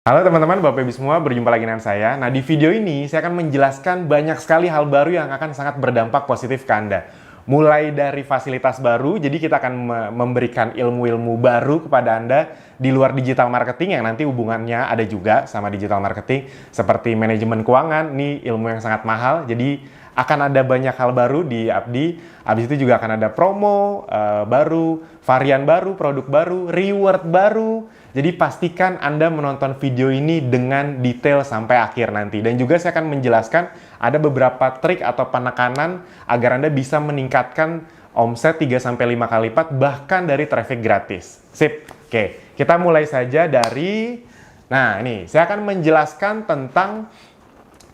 Halo teman-teman, Bapak Ibu semua, berjumpa lagi dengan saya. Nah, di video ini saya akan menjelaskan banyak sekali hal baru yang akan sangat berdampak positif ke Anda. Mulai dari fasilitas baru, jadi kita akan memberikan ilmu-ilmu baru kepada Anda di luar digital marketing yang nanti hubungannya ada juga sama digital marketing, seperti manajemen keuangan, ini ilmu yang sangat mahal, jadi akan ada banyak hal baru di Abdi. Habis itu juga akan ada promo baru, varian baru, produk baru, reward baru. Jadi pastikan Anda menonton video ini dengan detail sampai akhir nanti. Dan juga saya akan menjelaskan ada beberapa trik atau penekanan agar Anda bisa meningkatkan omset 3-5 kali lipat bahkan dari traffic gratis. Sip. Oke, kita mulai saja dari... Nah, ini saya akan menjelaskan tentang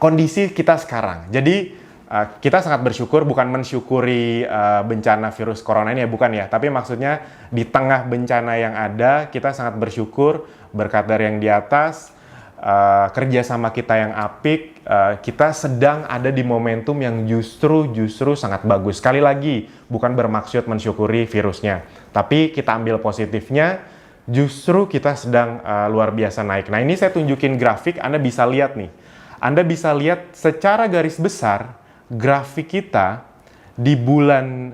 kondisi kita sekarang. Jadi kita sangat bersyukur, bukan mensyukuri bencana virus corona ini ya, bukan ya. Tapi maksudnya di tengah bencana yang ada, kita sangat bersyukur berkat dari yang di atas, kerjasama kita yang apik, kita sedang ada di momentum yang justru sangat bagus. Sekali lagi, bukan bermaksud mensyukuri virusnya, tapi kita ambil positifnya, justru kita sedang luar biasa naik. Nah, ini saya tunjukin grafik, Anda bisa lihat nih. Anda bisa lihat secara garis besar, grafik kita di bulan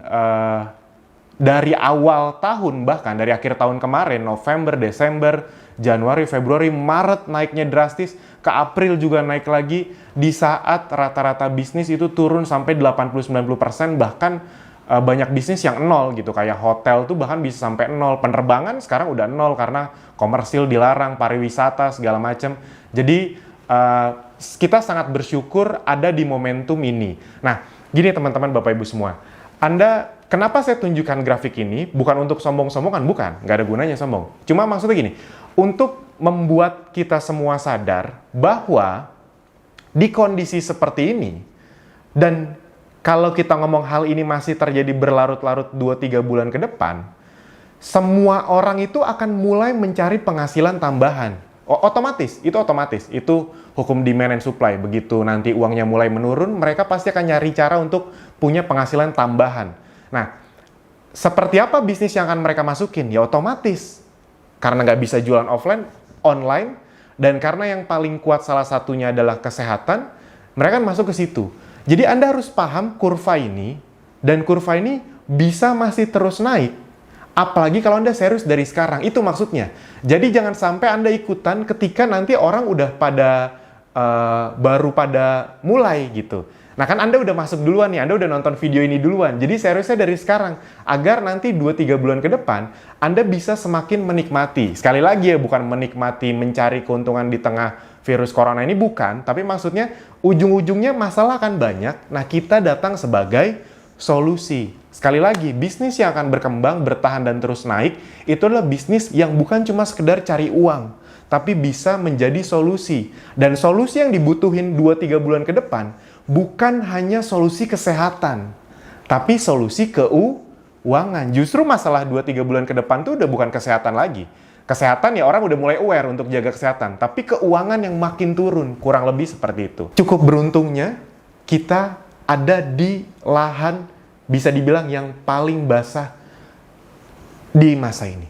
dari awal tahun, bahkan dari akhir tahun kemarin, November, Desember, Januari, Februari, Maret naiknya drastis, ke April juga naik lagi, di saat rata-rata bisnis itu turun sampai 80-90%, bahkan banyak bisnis yang nol gitu, kayak hotel tuh bahkan bisa sampai nol, penerbangan sekarang udah nol karena komersil dilarang, pariwisata segala macam. Jadi kita sangat bersyukur ada di momentum ini. Nah, gini teman-teman, Bapak Ibu semua. Kenapa saya tunjukkan grafik ini? Bukan untuk sombong-sombongan, bukan. Nggak ada gunanya sombong. Cuma maksudnya gini, untuk membuat kita semua sadar bahwa di kondisi seperti ini, dan kalau kita ngomong hal ini masih terjadi berlarut-larut 2-3 bulan ke depan, semua orang itu akan mulai mencari penghasilan tambahan. Otomatis, itu hukum demand and supply. Begitu nanti uangnya mulai menurun, mereka pasti akan nyari cara untuk punya penghasilan tambahan. Nah, seperti apa bisnis yang akan mereka masukin? Ya otomatis, karena nggak bisa jualan offline, online, dan karena yang paling kuat salah satunya adalah kesehatan, mereka kan masuk ke situ. Jadi Anda harus paham kurva ini, dan kurva ini bisa masih terus naik. Apalagi kalau Anda serius dari sekarang, itu maksudnya. Jadi jangan sampai Anda ikutan ketika nanti orang udah baru pada mulai gitu. Nah kan Anda udah masuk duluan nih, Anda udah nonton video ini duluan. Jadi seriusnya dari sekarang, agar nanti 2-3 bulan ke depan, Anda bisa semakin menikmati. Sekali lagi ya, bukan menikmati mencari keuntungan di tengah virus corona ini, bukan. Tapi maksudnya ujung-ujungnya masalah akan banyak. Nah kita datang sebagai solusi. Sekali lagi, bisnis yang akan berkembang, bertahan, dan terus naik, itu adalah bisnis yang bukan cuma sekedar cari uang, tapi bisa menjadi solusi. Dan solusi yang dibutuhin 2-3 bulan ke depan, bukan hanya solusi kesehatan, tapi solusi keuangan. Justru masalah 2-3 bulan ke depan itu udah bukan kesehatan lagi. Kesehatan ya orang udah mulai aware untuk jaga kesehatan, tapi keuangan yang makin turun, kurang lebih seperti itu. Cukup beruntungnya, kita ada di lahan bisa dibilang yang paling basah di masa ini.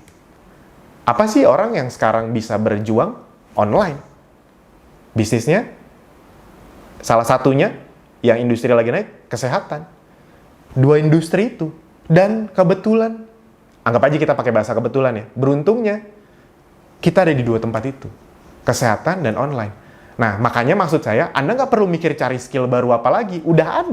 Apa sih orang yang sekarang bisa berjuang online? Bisnisnya, salah satunya yang industri lagi naik, kesehatan. 2 industri itu. Dan kebetulan, anggap aja kita pakai bahasa kebetulan ya, beruntungnya kita ada di 2 tempat itu. Kesehatan dan online. Nah, makanya maksud saya, Anda nggak perlu mikir cari skill baru apa lagi. Udah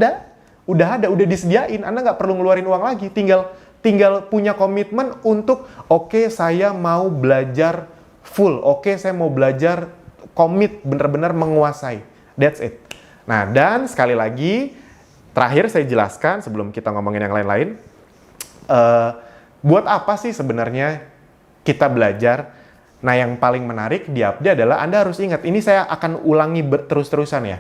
udah disediain. Anda nggak perlu ngeluarin uang lagi. Tinggal punya komitmen untuk, oke, saya mau belajar full. Oke, saya mau belajar komit, benar-benar menguasai. That's it. Nah, dan sekali lagi, terakhir saya jelaskan sebelum kita ngomongin yang lain-lain. Buat apa sih sebenarnya kita belajar? Nah, yang paling menarik di Abdi adalah Anda harus ingat, ini saya akan ulangi terus-terusan ya.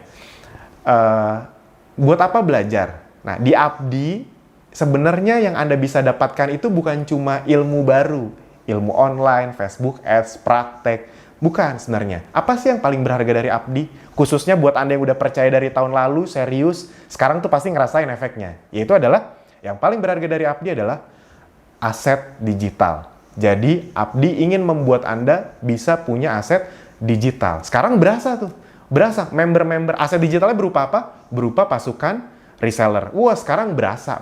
Buat apa belajar? Nah, di Abdi, sebenarnya yang Anda bisa dapatkan itu bukan cuma ilmu baru, ilmu online, Facebook Ads, praktek. Bukan sebenarnya. Apa sih yang paling berharga dari Abdi? Khususnya buat Anda yang udah percaya dari tahun lalu, serius, sekarang tuh pasti ngerasain efeknya. Yaitu adalah, yang paling berharga dari Abdi adalah aset digital. Jadi, Abdi ingin membuat Anda bisa punya aset digital. Sekarang berasa tuh, berasa member-member aset digitalnya berupa apa? Berupa pasukan reseller. Wah, sekarang berasa.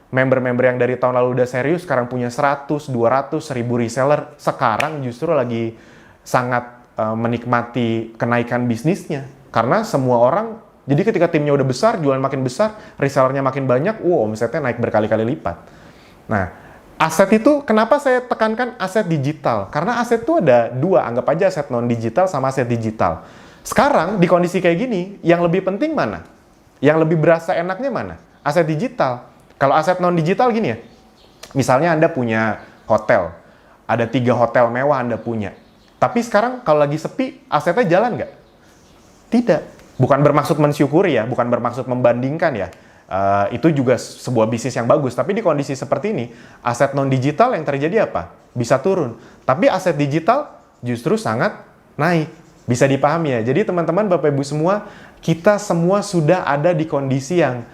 Member-member yang dari tahun lalu udah serius, sekarang punya 100, 200, 1000 reseller. Sekarang justru lagi sangat menikmati kenaikan bisnisnya. Karena semua orang, jadi ketika timnya udah besar, jualan makin besar, resellernya makin banyak, omsetnya naik berkali-kali lipat. Nah, aset itu, kenapa saya tekankan aset digital? Karena aset itu ada dua, anggap aja aset non-digital sama aset digital. Sekarang, di kondisi kayak gini, yang lebih penting mana? Yang lebih berasa enaknya mana? Aset digital. Kalau aset non-digital gini ya, misalnya Anda punya hotel, ada 3 hotel mewah Anda punya. Tapi sekarang kalau lagi sepi, asetnya jalan nggak? Tidak. Bukan bermaksud mensyukuri ya, bukan bermaksud membandingkan ya. Itu juga sebuah bisnis yang bagus, tapi di kondisi seperti ini aset non digital yang terjadi apa? Bisa turun, tapi aset digital justru sangat naik. Bisa dipahami ya. Jadi teman-teman, Bapak Ibu semua, kita semua sudah ada di kondisi yang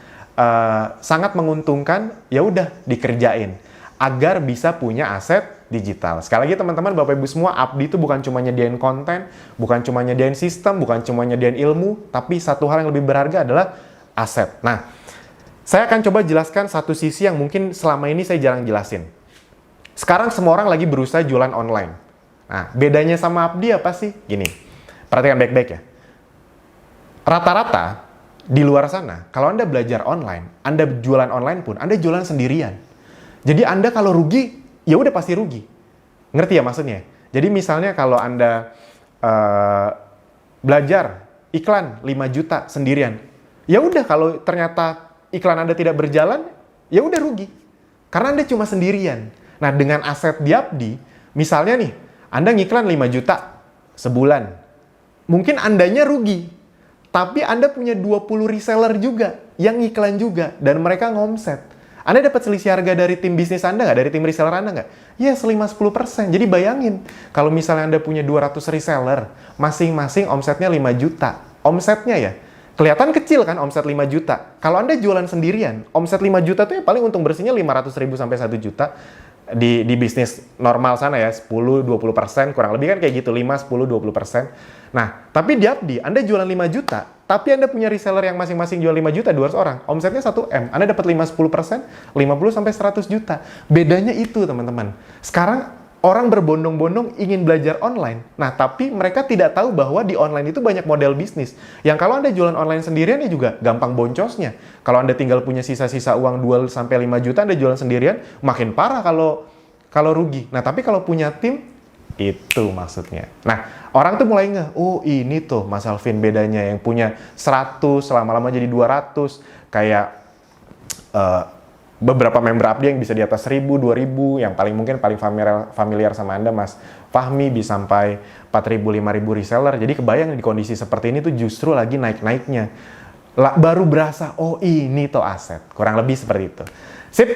sangat menguntungkan. Ya udah, dikerjain agar bisa punya aset digital. Sekali lagi teman-teman, Bapak Ibu semua, Abdi itu bukan cuma nyediain konten, bukan cuma nyediain sistem, bukan cuma nyediain ilmu, tapi satu hal yang lebih berharga adalah aset. Nah, saya akan coba jelaskan satu sisi yang mungkin selama ini saya jarang jelasin. Sekarang semua orang lagi berusaha jualan online. Nah, bedanya sama Abdi apa sih? Gini, perhatikan baik-baik ya. Rata-rata di luar sana, kalau Anda belajar online, Anda jualan online pun, Anda jualan sendirian. Jadi Anda kalau rugi, ya udah pasti rugi. Ngerti ya maksudnya? Jadi misalnya kalau Anda belajar iklan 5 juta sendirian, ya udah kalau ternyata iklan Anda tidak berjalan, ya udah rugi. Karena Anda cuma sendirian. Nah, dengan aset di Abdi, misalnya nih, Anda ngiklan 5 juta sebulan. Mungkin Andanya rugi, tapi Anda punya 20 reseller juga yang ngiklan juga, dan mereka ngomset. Anda dapat selisih harga dari tim bisnis Anda nggak? Dari tim reseller Anda nggak? Ya, 5-10%. Jadi bayangin, kalau misalnya Anda punya 200 reseller, masing-masing omsetnya 5 juta. Omsetnya ya, kelihatan kecil kan omset 5 juta. Kalau Anda jualan sendirian, omset 5 juta tuh ya paling untung bersihnya 500.000 sampai 1 juta. Di bisnis normal sana ya, 10-20%, kurang lebih kan kayak gitu, 5-10-20%. Nah, tapi di Abdi, Anda jualan 5 juta, tapi Anda punya reseller yang masing-masing jual 5 juta, 200 orang, omsetnya 1M, Anda dapat 5-10%, 50-100 juta. Bedanya itu, teman-teman. Sekarang, orang berbondong-bondong ingin belajar online. Nah, tapi mereka tidak tahu bahwa di online itu banyak model bisnis. Yang kalau Anda jualan online sendirian ya juga gampang boncosnya. Kalau Anda tinggal punya sisa-sisa uang 2-5 juta, Anda jualan sendirian, makin parah kalau rugi. Nah, tapi kalau punya tim, itu maksudnya. Nah, orang tuh mulai ngeh, oh ini tuh Mas Alvin bedanya, yang punya 100, lama-lama jadi 200, kayak beberapa member Abdi yang bisa di atas 1000, 2000, yang paling familiar sama Anda, Mas Fahmi, bisa sampai 4000, 5000 reseller. Jadi kebayang di kondisi seperti ini tuh justru lagi naik-naiknya. Baru berasa, oh ini tuh aset. Kurang lebih seperti itu. Sip,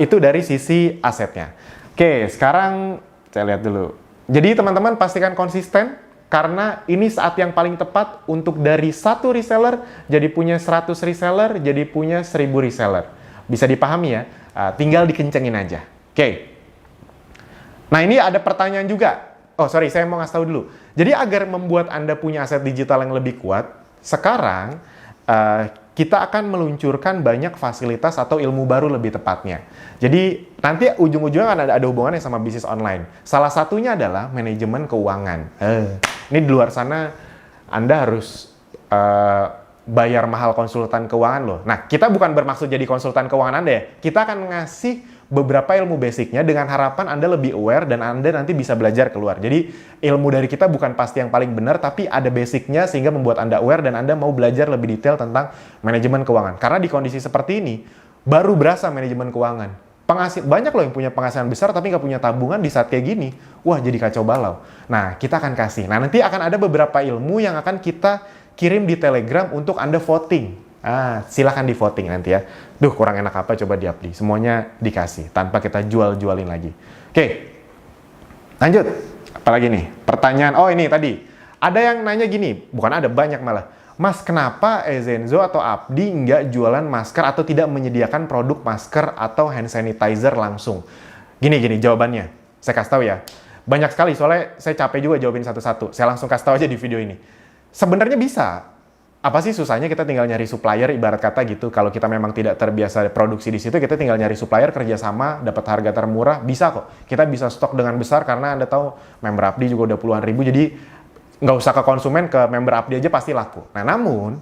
itu dari sisi asetnya. Oke, sekarang saya lihat dulu. Jadi teman-teman pastikan konsisten, karena ini saat yang paling tepat untuk dari 1 reseller jadi punya 100 reseller, jadi punya 1000 reseller. Bisa dipahami ya, tinggal dikencengin aja. Oke. Nah, ini ada pertanyaan juga. Oh, sorry, saya mau ngasih tahu dulu. Jadi agar membuat Anda punya aset digital yang lebih kuat, sekarang kita akan meluncurkan banyak fasilitas atau ilmu baru lebih tepatnya. Jadi nanti ujung-ujungnya akan ada hubungannya sama bisnis online. Salah satunya adalah manajemen keuangan. Ini di luar sana Anda harus bayar mahal konsultan keuangan loh. Nah, kita bukan bermaksud jadi konsultan keuangan Anda ya. Kita akan ngasih beberapa ilmu basicnya dengan harapan Anda lebih aware dan Anda nanti bisa belajar keluar. Jadi ilmu dari kita bukan pasti yang paling benar, tapi ada basicnya sehingga membuat Anda aware dan Anda mau belajar lebih detail tentang manajemen keuangan. Karena di kondisi seperti ini, baru berasa manajemen keuangan. Banyak loh yang punya penghasilan besar tapi nggak punya tabungan di saat kayak gini. Wah, jadi kacau balau. Nah, kita akan kasih. Nah, nanti akan ada beberapa ilmu yang akan kita kirim di Telegram untuk Anda voting. Silahkan di voting nanti ya. Duh, kurang enak apa, coba di Abdi. Semuanya dikasih, tanpa kita jual-jualin lagi. Oke, lanjut. Apalagi nih? Pertanyaan, oh ini tadi. Ada yang nanya gini, bukan ada, banyak malah. Mas, kenapa Ezenzo atau Abdi nggak jualan masker atau tidak menyediakan produk masker atau hand sanitizer langsung? Gini, jawabannya. Saya kasih tahu ya. Banyak sekali, soalnya saya capek juga jawabin satu-satu. Saya langsung kasih tahu aja di video ini. Sebenarnya bisa. Apa sih susahnya kita tinggal nyari supplier, ibarat kata gitu. Kalau kita memang tidak terbiasa produksi di situ, kita tinggal nyari supplier, kerjasama, dapat harga termurah, bisa kok. Kita bisa stok dengan besar karena Anda tahu member Abdi juga udah puluhan ribu, jadi nggak usah ke konsumen, ke member Abdi aja pasti laku. Nah, namun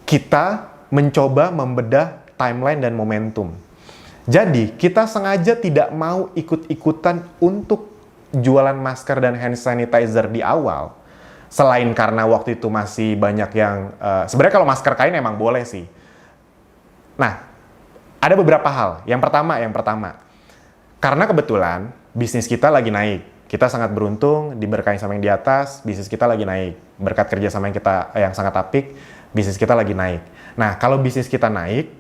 kita mencoba membedah timeline dan momentum. Jadi, kita sengaja tidak mau ikut-ikutan untuk jualan masker dan hand sanitizer di awal. Selain karena waktu itu masih banyak yang, sebenarnya kalau masker kain emang boleh sih. Nah, ada beberapa hal. Yang pertama, karena kebetulan bisnis kita lagi naik. Kita sangat beruntung, diberkahi sama yang di atas, bisnis kita lagi naik. Berkat kerja sama yang sangat apik, bisnis kita lagi naik. Nah, kalau bisnis kita naik,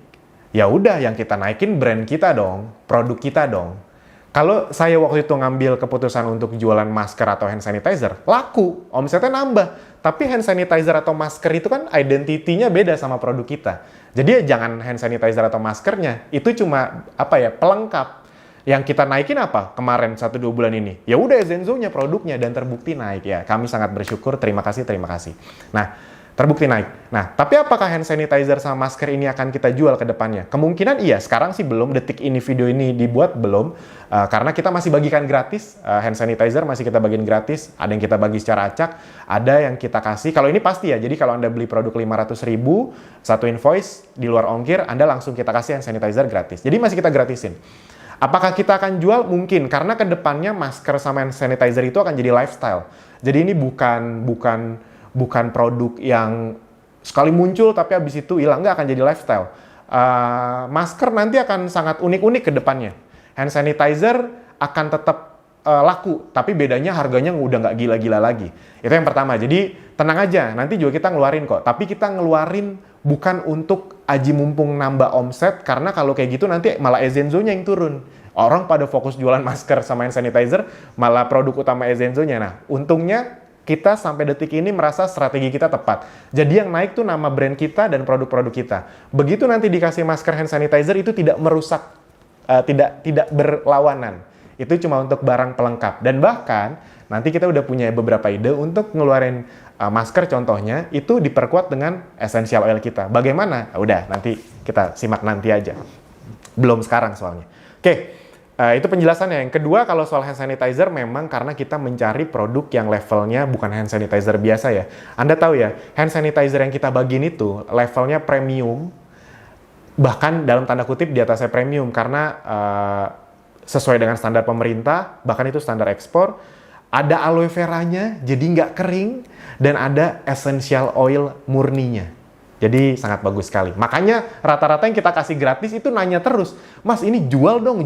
ya udah yang kita naikin brand kita dong, produk kita dong. Kalau saya waktu itu ngambil keputusan untuk jualan masker atau hand sanitizer, laku, omsetnya nambah. Tapi hand sanitizer atau masker itu kan identitinya beda sama produk kita. Jadi ya jangan hand sanitizer atau maskernya, itu cuma pelengkap. Yang kita naikin apa kemarin 1-2 bulan ini? Ya udah Zenzo-nya produknya dan terbukti naik ya. Kami sangat bersyukur, terima kasih. Nah, terbukti naik. Nah, tapi apakah hand sanitizer sama masker ini akan kita jual ke depannya? Kemungkinan iya, sekarang sih belum, detik ini video ini dibuat belum, karena kita masih bagikan gratis, hand sanitizer masih kita bagiin gratis, ada yang kita bagi secara acak, ada yang kita kasih, kalau ini pasti ya, jadi kalau Anda beli produk 500.000, satu invoice, di luar ongkir, Anda langsung kita kasih hand sanitizer gratis. Jadi masih kita gratisin. Apakah kita akan jual? Mungkin, karena ke depannya masker sama hand sanitizer itu akan jadi lifestyle. Jadi ini bukan produk yang sekali muncul tapi habis itu hilang, nggak akan jadi lifestyle. Masker nanti akan sangat unik-unik ke depannya. Hand sanitizer akan tetap laku, tapi bedanya harganya udah nggak gila-gila lagi. Itu yang pertama. Jadi tenang aja, nanti juga kita ngeluarin kok. Tapi kita ngeluarin bukan untuk aji mumpung nambah omset, karena kalau kayak gitu nanti malah Ezenzo-nya yang turun. Orang pada fokus jualan masker sama hand sanitizer, malah produk utama Ezenzo-nya. Nah, untungnya kita sampai detik ini merasa strategi kita tepat. Jadi yang naik tuh nama brand kita dan produk-produk kita. Begitu nanti dikasih masker hand sanitizer itu tidak merusak, tidak berlawanan. Itu cuma untuk barang pelengkap. Dan bahkan nanti kita udah punya beberapa ide untuk ngeluarin masker contohnya itu diperkuat dengan essential oil kita. Bagaimana? Udah nanti kita simak nanti aja. Belum sekarang soalnya. Oke. Itu penjelasannya. Yang kedua, kalau soal hand sanitizer memang karena kita mencari produk yang levelnya bukan hand sanitizer biasa ya. Anda tahu ya, hand sanitizer yang kita bagiin itu levelnya premium, bahkan dalam tanda kutip di atasnya premium karena sesuai dengan standar pemerintah, bahkan itu standar ekspor. Ada aloe veranya, jadi nggak kering, dan ada essential oil murninya. Jadi sangat bagus sekali. Makanya rata-rata yang kita kasih gratis itu nanya terus, Mas ini jual dong.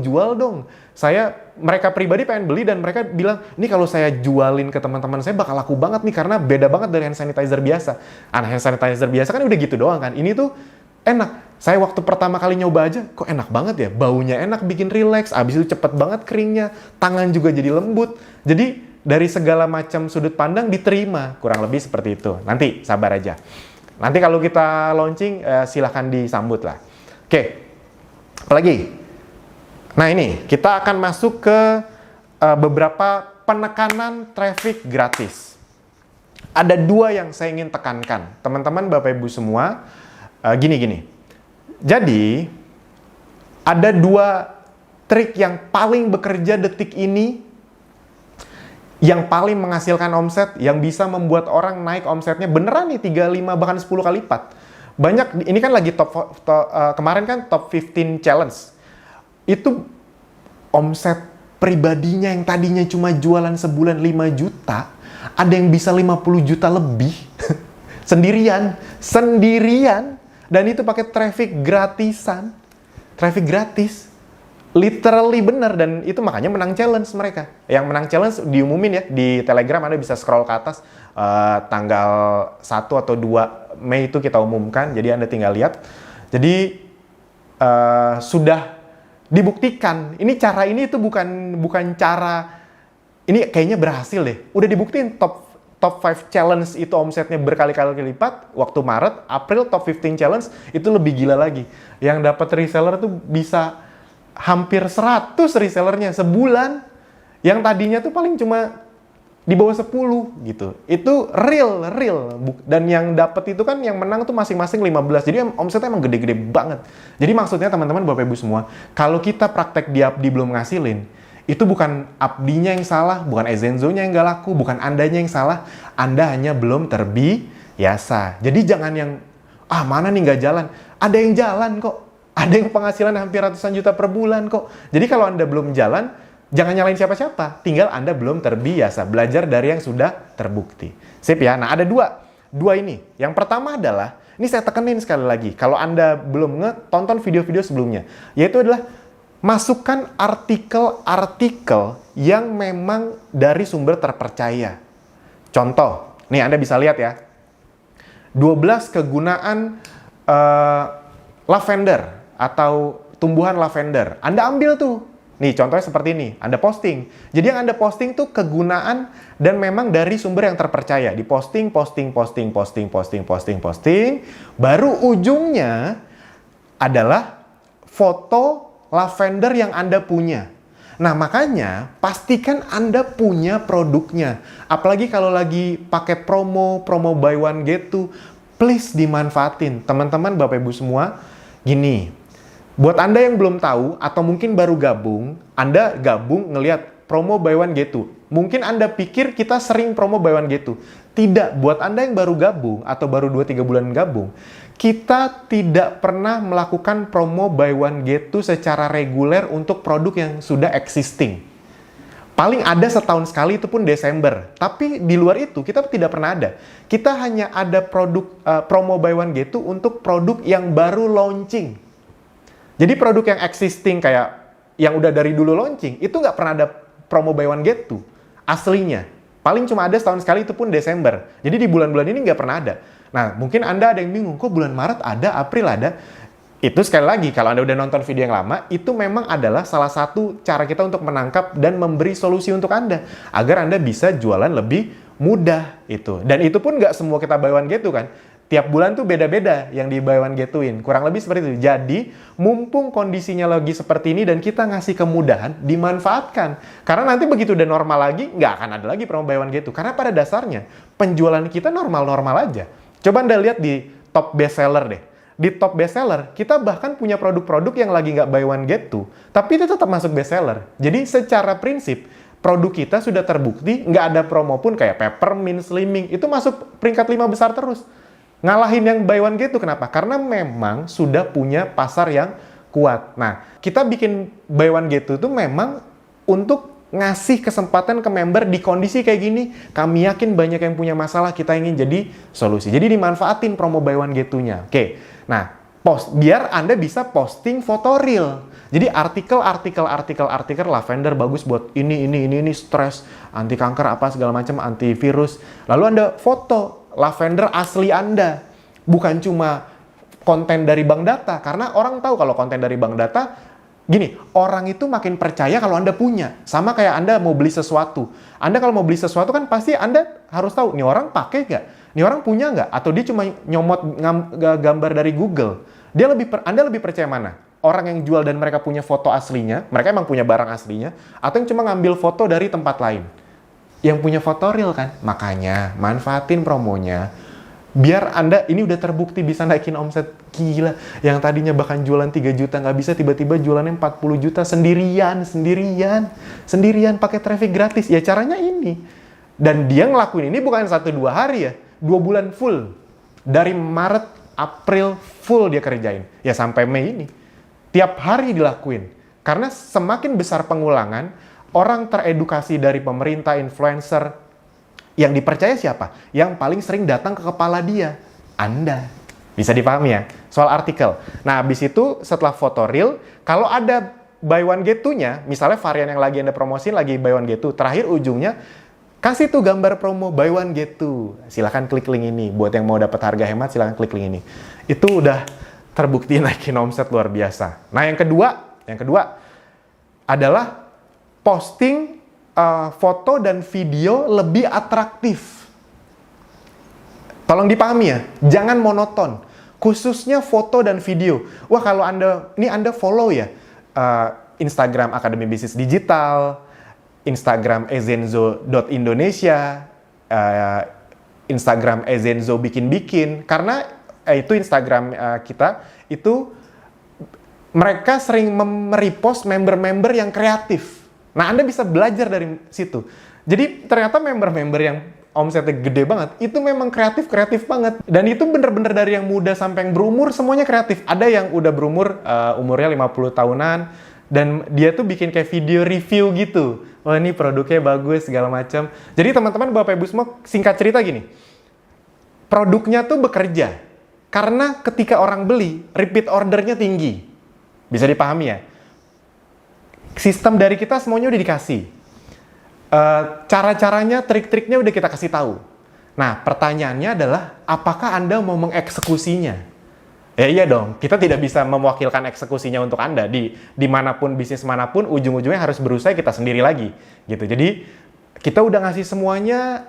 Mereka pribadi pengen beli dan mereka bilang, ini kalau saya jualin ke teman-teman saya bakal laku banget nih karena beda banget dari hand sanitizer biasa. Hand sanitizer biasa kan udah gitu doang kan. Ini tuh enak. Saya waktu pertama kali nyoba aja, kok enak banget ya. Baunya enak, bikin relax. Abis itu cepet banget keringnya. Tangan juga jadi lembut. Jadi dari segala macam sudut pandang diterima. Kurang lebih seperti itu. Nanti sabar aja. Nanti kalau kita launching, silahkan disambut lah. Oke, apalagi? Nah ini, kita akan masuk ke beberapa penekanan traffic gratis. Ada 2 yang saya ingin tekankan. Teman-teman, Bapak Ibu semua, gini. Jadi, ada 2 trik yang paling bekerja detik ini, yang paling menghasilkan omset, yang bisa membuat orang naik omsetnya beneran nih 3, 5, bahkan 10 kali lipat. Banyak, ini kan lagi kemarin kan top 15 challenge. Itu omset pribadinya yang tadinya cuma jualan sebulan 5 juta, ada yang bisa 50 juta lebih. Sendirian. Dan itu pakai traffic gratisan. Traffic gratis. Literally bener, dan itu makanya menang challenge mereka. Yang menang challenge diumumin ya di Telegram, Anda bisa scroll ke atas, tanggal 1 atau 2 Mei itu kita umumkan, jadi Anda tinggal lihat. Jadi sudah dibuktikan. Ini cara ini itu bukan cara, ini kayaknya berhasil deh. Udah dibuktiin top 5 challenge itu omsetnya berkali-kali lipat. Waktu Maret, April top 15 challenge itu lebih gila lagi. Yang dapat reseller tuh bisa hampir 100 resellernya sebulan. Yang tadinya tuh paling cuma di bawah 10 gitu. Itu real. Dan yang dapat itu kan yang menang tuh masing-masing 15. Jadi omsetnya emang gede-gede banget. Jadi maksudnya teman-teman Bapak Ibu semua, kalau kita praktek di Abdi belum ngasilin, itu bukan Abdinya yang salah, bukan Ezenzo-nya yang nggak laku, bukan Andanya yang salah. Anda hanya belum terbiasa. Jadi jangan yang, mana nih nggak jalan. Ada yang jalan kok. Ada yang penghasilan hampir ratusan juta per bulan kok. Jadi kalau Anda belum jalan, jangan nyalain siapa-siapa. Tinggal Anda belum terbiasa. Belajar dari yang sudah terbukti. Sip ya. Nah ada dua ini. Yang pertama adalah, ini saya tekenin sekali lagi. Kalau Anda belum tonton video-video sebelumnya. Yaitu adalah masukkan artikel-artikel yang memang dari sumber terpercaya. Contoh, nih Anda bisa lihat ya. 12 kegunaan lavender atau tumbuhan lavender. Anda ambil tuh. Nih contohnya seperti ini. Anda posting. Jadi yang Anda posting tuh kegunaan dan memang dari sumber yang terpercaya. Di posting. Baru ujungnya adalah foto lavender yang Anda punya. Nah, makanya pastikan Anda punya produknya. Apalagi kalau lagi pakai promo buy one get two, please dimanfaatin. Teman-teman, Bapak Ibu semua, gini. Buat Anda yang belum tahu atau mungkin baru gabung, Anda gabung ngelihat promo buy one get two. Mungkin Anda pikir kita sering promo buy one get two. Tidak, buat Anda yang baru gabung atau baru 2-3 bulan gabung, kita tidak pernah melakukan promo buy one get two secara reguler untuk produk yang sudah existing. Paling ada setahun sekali, itu pun Desember. Tapi di luar itu kita tidak pernah ada. Kita hanya ada produk promo buy one get two untuk produk yang baru launching. Jadi produk yang existing kayak yang udah dari dulu launching, itu nggak pernah ada promo buy one get two aslinya. Paling cuma ada setahun sekali, itu pun Desember. Jadi di bulan-bulan ini nggak pernah ada. Nah, mungkin Anda ada yang bingung, kok bulan Maret ada, April ada? Itu sekali lagi, kalau Anda udah nonton video yang lama, itu memang adalah salah satu cara kita untuk menangkap dan memberi solusi untuk Anda. Agar Anda bisa jualan lebih mudah itu. Dan itu pun nggak semua kita buy one get two kan. Tiap bulan tuh beda-beda yang di buy one get two-in. Kurang lebih seperti itu. Jadi, mumpung kondisinya lagi seperti ini dan kita ngasih kemudahan, dimanfaatkan. Karena nanti begitu udah normal lagi, nggak akan ada lagi promo buy one get two. Karena pada dasarnya, penjualan kita normal-normal aja. Coba Anda lihat di top bestseller deh. Di top bestseller, kita bahkan punya produk-produk yang lagi nggak buy one get two, tapi itu tetap masuk bestseller. Jadi secara prinsip, produk kita sudah terbukti, nggak ada promo pun kayak peppermint, slimming, itu masuk peringkat 5 besar terus. Ngalahin yang buy one get two, kenapa? Karena memang sudah punya pasar yang kuat. Nah, kita bikin buy one get two itu memang untuk ngasih kesempatan ke member di kondisi kayak gini. Kami yakin banyak yang punya masalah, kita ingin jadi solusi. Jadi dimanfaatin promo buy one get two-nya. Oke, nah biar Anda bisa posting foto real. Jadi artikel lavender bagus buat ini, stres, anti kanker, apa segala macam, antivirus. Lalu Anda foto lavender asli Anda. Bukan cuma konten dari bank data. Karena orang tahu kalau konten dari bank data, gini, orang itu makin percaya kalau Anda punya. Sama kayak Anda mau beli sesuatu. Anda kalau mau beli sesuatu kan pasti Anda harus tahu, nih orang pakai nggak? Nih orang punya nggak? Atau dia cuma nyomot gambar dari Google. Anda lebih percaya mana? Orang yang jual dan mereka punya foto aslinya, mereka emang punya barang aslinya, atau yang cuma ngambil foto dari tempat lain? Yang punya foto real kan? Makanya, manfaatin promonya. Biar Anda, ini udah terbukti bisa naikin omset. Gila, yang tadinya bahkan jualan 3 juta, nggak bisa tiba-tiba jualannya 40 juta sendirian pakai traffic gratis. Ya caranya ini. Dan dia ngelakuin ini bukan 1-2 hari ya, 2 bulan full. Dari Maret, April full dia kerjain. Ya sampai Mei ini. Tiap hari dilakuin. Karena semakin besar pengulangan, orang teredukasi dari pemerintah, influencer, yang dipercaya siapa? Yang paling sering datang ke kepala dia. Anda. Bisa dipahami ya? Soal artikel. Nah, habis itu setelah foto real, kalau ada buy one get two-nya, misalnya varian yang lagi Anda promosiin lagi buy one get two, terakhir ujungnya, kasih tuh gambar promo buy one get two. Silahkan klik link ini. Buat yang mau dapat harga hemat, silahkan klik link ini. Itu udah terbukti naikin omset luar biasa. Nah, yang kedua adalah posting foto dan video lebih atraktif. Tolong dipahami ya, jangan monoton. Khususnya foto dan video. Wah, kalau Anda follow ya Instagram Akademi Bisnis Digital, Instagram ezenzo.indonesia, Instagram ezenzo bikin-bikin, karena itu Instagram kita, itu mereka sering merepost member-member yang kreatif. Nah, Anda bisa belajar dari situ. Jadi ternyata member-member yang omsetnya gede banget, itu memang kreatif banget. Dan itu bener-bener dari yang muda sampai yang berumur, semuanya kreatif. Ada yang udah berumur, umurnya 50 tahunan, dan dia tuh bikin kayak video review gitu. Oh, ini produknya bagus, segala macam. Jadi teman-teman, Bapak Ibu semua, singkat cerita gini. Produknya tuh bekerja. Karena ketika orang beli, repeat ordernya tinggi. Bisa dipahami ya? Sistem dari kita semuanya udah dikasih. Cara-caranya, trik-triknya udah kita kasih tahu. Nah, pertanyaannya adalah, apakah Anda mau mengeksekusinya? Ya iya dong, kita tidak bisa mewakilkan eksekusinya untuk Anda. Di manapun, bisnis manapun, ujung-ujungnya harus berusaha kita sendiri lagi. Gitu. Jadi, kita udah ngasih semuanya,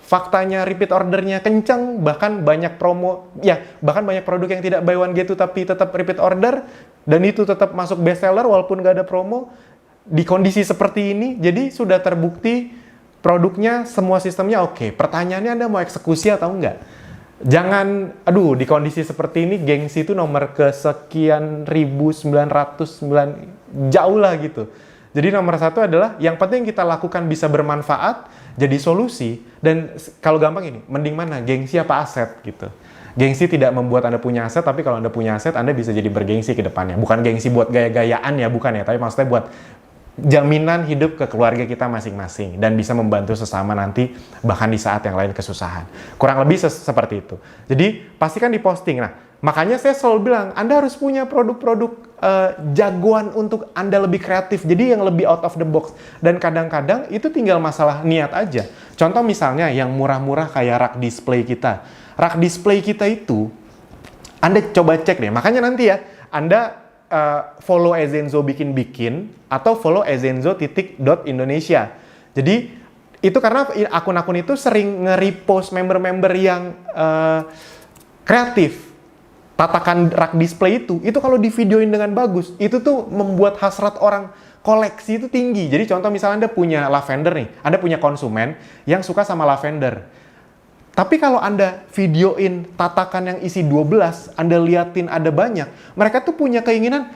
faktanya repeat ordernya kencang, bahkan banyak promo, ya bahkan banyak produk yang tidak buy one get two tapi tetap repeat order, dan itu tetap masuk best seller walaupun nggak ada promo, di kondisi seperti ini. Jadi sudah terbukti produknya, semua sistemnya oke. Pertanyaannya, Anda mau eksekusi atau enggak? Jangan, di kondisi seperti ini, gengsi itu nomor kesekian 1909, jauh lah gitu. Jadi nomor satu adalah, yang penting kita lakukan bisa bermanfaat, jadi solusi, dan kalau gampang ini, mending mana, gengsi apa aset gitu. Gengsi tidak membuat Anda punya aset, tapi kalau Anda punya aset, Anda bisa jadi bergengsi ke depannya. Bukan gengsi buat gaya-gayaan ya, bukan ya, tapi maksudnya buat jaminan hidup ke keluarga kita masing-masing, dan bisa membantu sesama nanti, bahkan di saat yang lain kesusahan. Kurang lebih seperti itu. Jadi, pastikan diposting. Nah, makanya saya selalu bilang, Anda harus punya produk-produk jagoan untuk Anda lebih kreatif, jadi yang lebih out of the box. Dan kadang-kadang itu tinggal masalah niat aja. Contoh misalnya yang murah-murah kayak rak display kita. Rak display kita itu, Anda coba cek deh. Makanya nanti ya, Anda follow Ezenzo bikin-bikin, atau follow ezenzo.indonesia. Jadi, itu karena akun-akun itu sering nge-repost member-member yang kreatif. Tatakan rak display itu kalau di videoin dengan bagus, itu tuh membuat hasrat orang koleksi itu tinggi. Jadi contoh misalnya Anda punya lavender nih, Anda punya konsumen yang suka sama lavender. Tapi kalau Anda videoin tatakan yang isi 12, Anda liatin ada banyak, mereka tuh punya keinginan,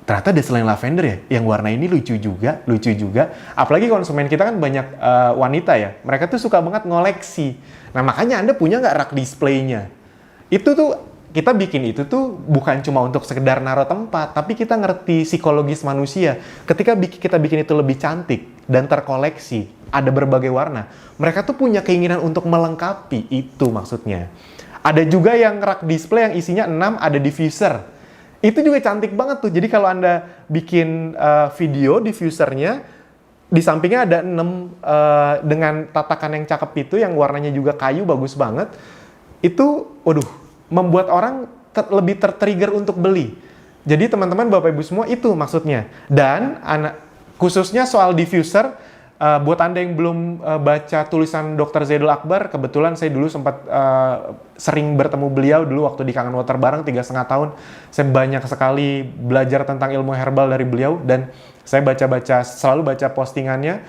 ternyata ada selain lavender ya, yang warna ini lucu juga. Apalagi konsumen kita kan banyak wanita ya, mereka tuh suka banget ngoleksi. Nah makanya Anda punya nggak rak displaynya? Itu tuh, kita bikin itu tuh bukan cuma untuk sekedar naruh tempat, tapi kita ngerti psikologis manusia. Ketika kita bikin itu lebih cantik dan terkoleksi, ada berbagai warna, mereka tuh punya keinginan untuk melengkapi, itu maksudnya. Ada juga yang rak display yang isinya 6, ada diffuser. Itu juga cantik banget tuh. Jadi kalau Anda bikin video diffusernya, di sampingnya ada 6 dengan tatakan yang cakep itu, yang warnanya juga kayu, bagus banget. Itu, membuat orang lebih tertrigger untuk beli. Jadi teman-teman, Bapak Ibu semua, itu maksudnya. Dan khususnya soal diffuser, buat Anda yang belum baca tulisan Dr. Zaidul Akbar, kebetulan saya dulu sempat sering bertemu beliau dulu waktu di Kangen Water bareng 3,5 tahun. Saya banyak sekali belajar tentang ilmu herbal dari beliau, dan saya selalu baca postingannya.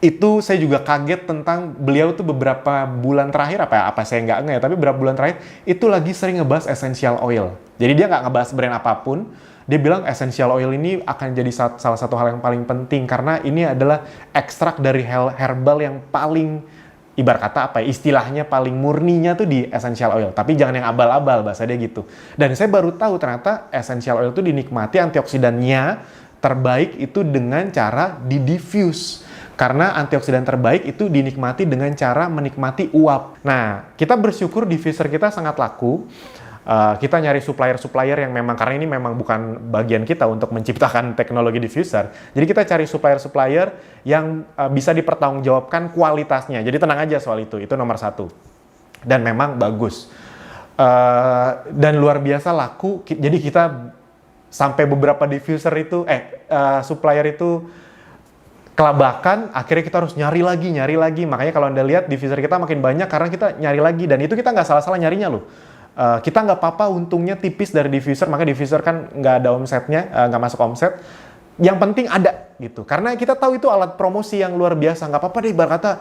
Itu saya juga kaget tentang beliau tuh beberapa bulan terakhir, apa saya nggak nge ya, tapi beberapa bulan terakhir itu lagi sering ngebahas essential oil. Jadi dia nggak ngebahas brand apapun, dia bilang essential oil ini akan jadi salah satu hal yang paling penting, karena ini adalah ekstrak dari herbal yang paling, ibarat kata istilahnya paling murninya tuh di essential oil. Tapi jangan yang abal-abal, bahasa dia gitu. Dan saya baru tahu ternyata essential oil tuh dinikmati, antioksidannya terbaik itu dengan cara di-diffuse. Karena antioksidan terbaik itu dinikmati dengan cara menikmati uap. Nah, kita bersyukur diffuser kita sangat laku. Kita nyari supplier-supplier yang memang, karena ini memang bukan bagian kita untuk menciptakan teknologi diffuser. Jadi kita cari supplier-supplier yang bisa dipertanggungjawabkan kualitasnya. Jadi tenang aja soal itu nomor 1. Dan memang bagus. Dan luar biasa laku. Jadi kita sampai beberapa diffuser itu, supplier itu kelabakan, akhirnya kita harus nyari lagi. Makanya kalau Anda lihat diffuser kita makin banyak karena kita nyari lagi, dan itu kita nggak salah-salah nyarinya loh. Kita nggak apa-apa, untungnya tipis dari diffuser, maka diffuser kan nggak ada omsetnya, nggak masuk omset. yang penting ada gitu. Karena kita tahu itu alat promosi yang luar biasa. Nggak apa-apa deh ibarat kata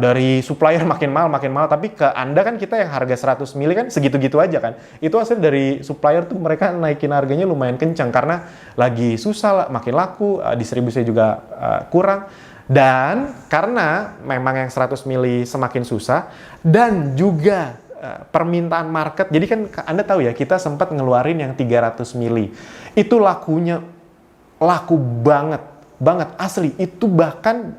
dari supplier makin mahal, tapi ke Anda kan kita yang harga 100 mili kan segitu-gitu aja kan. Itu hasil dari supplier tuh mereka naikin harganya lumayan kencang karena lagi susah, makin laku, distribusinya juga kurang. Dan karena memang yang 100 mili semakin susah dan juga permintaan market. Jadi kan Anda tahu ya, kita sempat ngeluarin yang 300 mili. Itu laku banget asli. Itu bahkan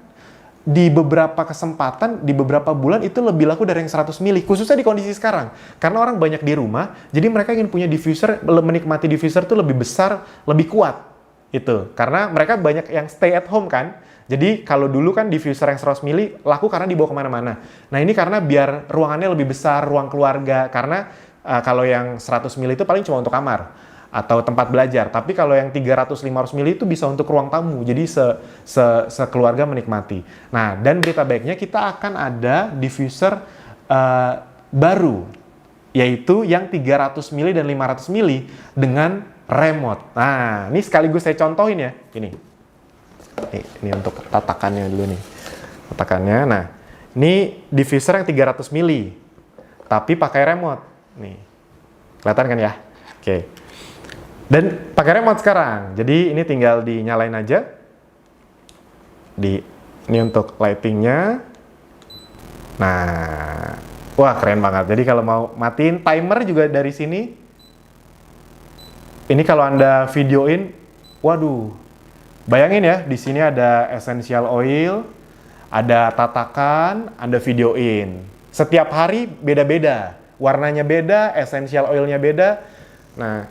di beberapa kesempatan, di beberapa bulan itu lebih laku dari yang 100 mili, khususnya di kondisi sekarang. Karena orang banyak di rumah, jadi mereka ingin punya diffuser, menikmati diffuser itu lebih besar, lebih kuat. Itu, karena mereka banyak yang stay at home kan. Jadi kalau dulu kan diffuser yang 100 mili laku karena dibawa kemana-mana. Nah ini karena biar ruangannya lebih besar, ruang keluarga. Karena kalau yang 100 mili itu paling cuma untuk kamar atau tempat belajar. Tapi kalau yang 300-500 mili itu bisa untuk ruang tamu. Jadi sekeluarga menikmati. Nah, dan berita baiknya kita akan ada diffuser baru, yaitu yang 300 mili dan 500 mili dengan remote. Nah, ini sekaligus saya contohin ya. Ini untuk tatakannya dulu nih. Tatakannya. Nah, ini diffuser yang 300 mili, tapi pakai remote. Nih, kelihatan kan ya? Oke. Dan pakai remote sekarang, jadi ini tinggal dinyalain aja. Ini untuk lightingnya. Nah, wah keren banget. Jadi kalau mau matiin timer juga dari sini. Ini kalau Anda videoin, waduh, bayangin ya, di sini ada essential oil, ada tatakan, Anda videoin. Setiap hari beda-beda, warnanya beda, essential oilnya beda. Nah,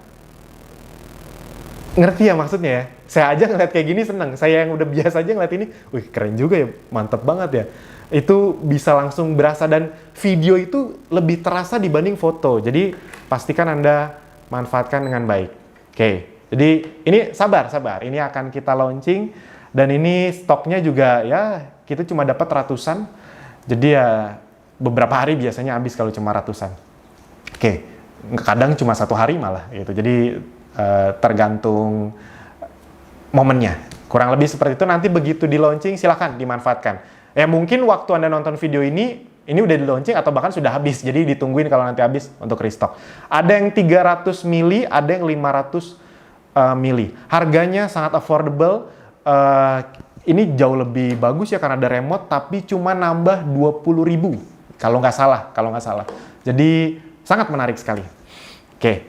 ngerti ya maksudnya ya? Saya aja ngeliat kayak gini seneng. Saya yang udah biasa aja ngeliat ini, wih keren juga ya, mantep banget ya. Itu bisa langsung berasa dan video itu lebih terasa dibanding foto. Jadi pastikan Anda manfaatkan dengan baik. Oke, jadi ini sabar. Ini akan kita launching dan ini stoknya juga ya kita cuma dapat ratusan. Jadi ya beberapa hari biasanya habis kalau cuma ratusan. Oke, kadang cuma 1 hari malah gitu. Jadi tergantung momennya. Kurang lebih seperti itu. Nanti begitu di launching silahkan dimanfaatkan. Ya mungkin waktu Anda nonton video ini udah di launching atau bahkan sudah habis. Jadi ditungguin kalau nanti habis untuk restock. Ada yang 300 mili, ada yang 500 mili. Harganya sangat affordable. Ini jauh lebih bagus ya karena ada remote, tapi cuma nambah 20.000 kalau nggak salah. Jadi sangat menarik sekali. Oke.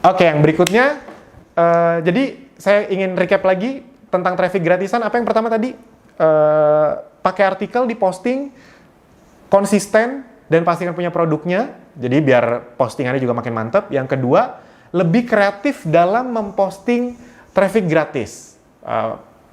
Oke, yang berikutnya, jadi saya ingin recap lagi tentang traffic gratisan. Apa yang pertama tadi? Pakai artikel, diposting, konsisten, dan pastikan punya produknya. Jadi biar postingannya juga makin mantap. Yang kedua, lebih kreatif dalam memposting traffic gratis.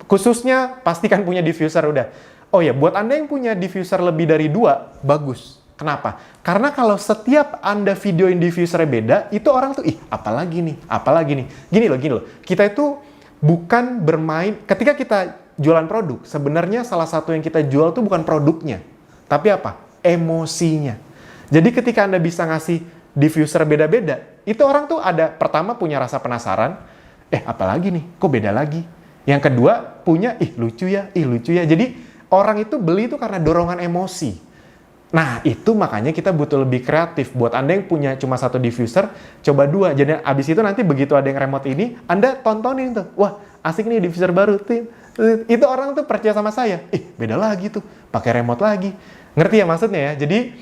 Khususnya pastikan punya diffuser udah. Oh ya, buat Anda yang punya diffuser lebih dari 2, bagus. Kenapa? Karena kalau setiap Anda videoin diffusernya beda, itu orang tuh, apalagi nih. Gini loh. Kita itu bukan bermain, ketika kita jualan produk, sebenarnya salah satu yang kita jual tuh bukan produknya. Tapi apa? Emosinya. Jadi ketika Anda bisa ngasih diffuser beda-beda, itu orang tuh ada, pertama punya rasa penasaran, apalagi nih, kok beda lagi? Yang kedua, punya, lucu ya. Jadi orang itu beli itu karena dorongan emosi. Nah, itu makanya kita butuh lebih kreatif. Buat Anda yang punya cuma 1 diffuser, coba 2. Jadi abis itu nanti begitu ada yang remote ini, Anda tontonin tuh. Wah, asik nih diffuser baru. Itu orang tuh percaya sama saya. Beda lagi tuh, pakai remote lagi. Ngerti ya maksudnya ya? Jadi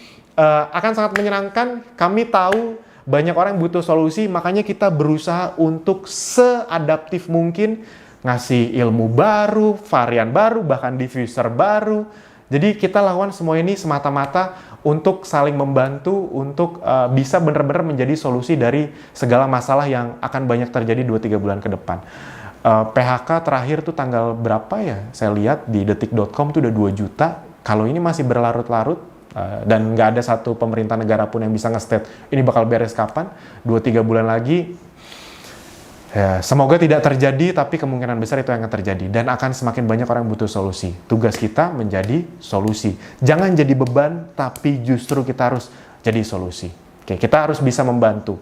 akan sangat menyenangkan. Kami tahu banyak orang butuh solusi, makanya kita berusaha untuk seadaptif mungkin ngasih ilmu baru, varian baru, bahkan diffuser baru. Jadi kita lakukan semua ini semata-mata untuk saling membantu, untuk bisa benar-benar menjadi solusi dari segala masalah yang akan banyak terjadi 2-3 bulan ke depan. PHK terakhir tuh tanggal berapa ya? Saya lihat di detik.com tuh udah 2 juta. Kalau ini masih berlarut-larut, dan nggak ada satu pemerintah negara pun yang bisa nge-state ini bakal beres kapan, 2-3 bulan lagi. Ya, semoga tidak terjadi, tapi kemungkinan besar itu yang akan terjadi. Dan akan semakin banyak orang butuh solusi. Tugas kita menjadi solusi. Jangan jadi beban, tapi justru kita harus jadi solusi. Oke, kita harus bisa membantu.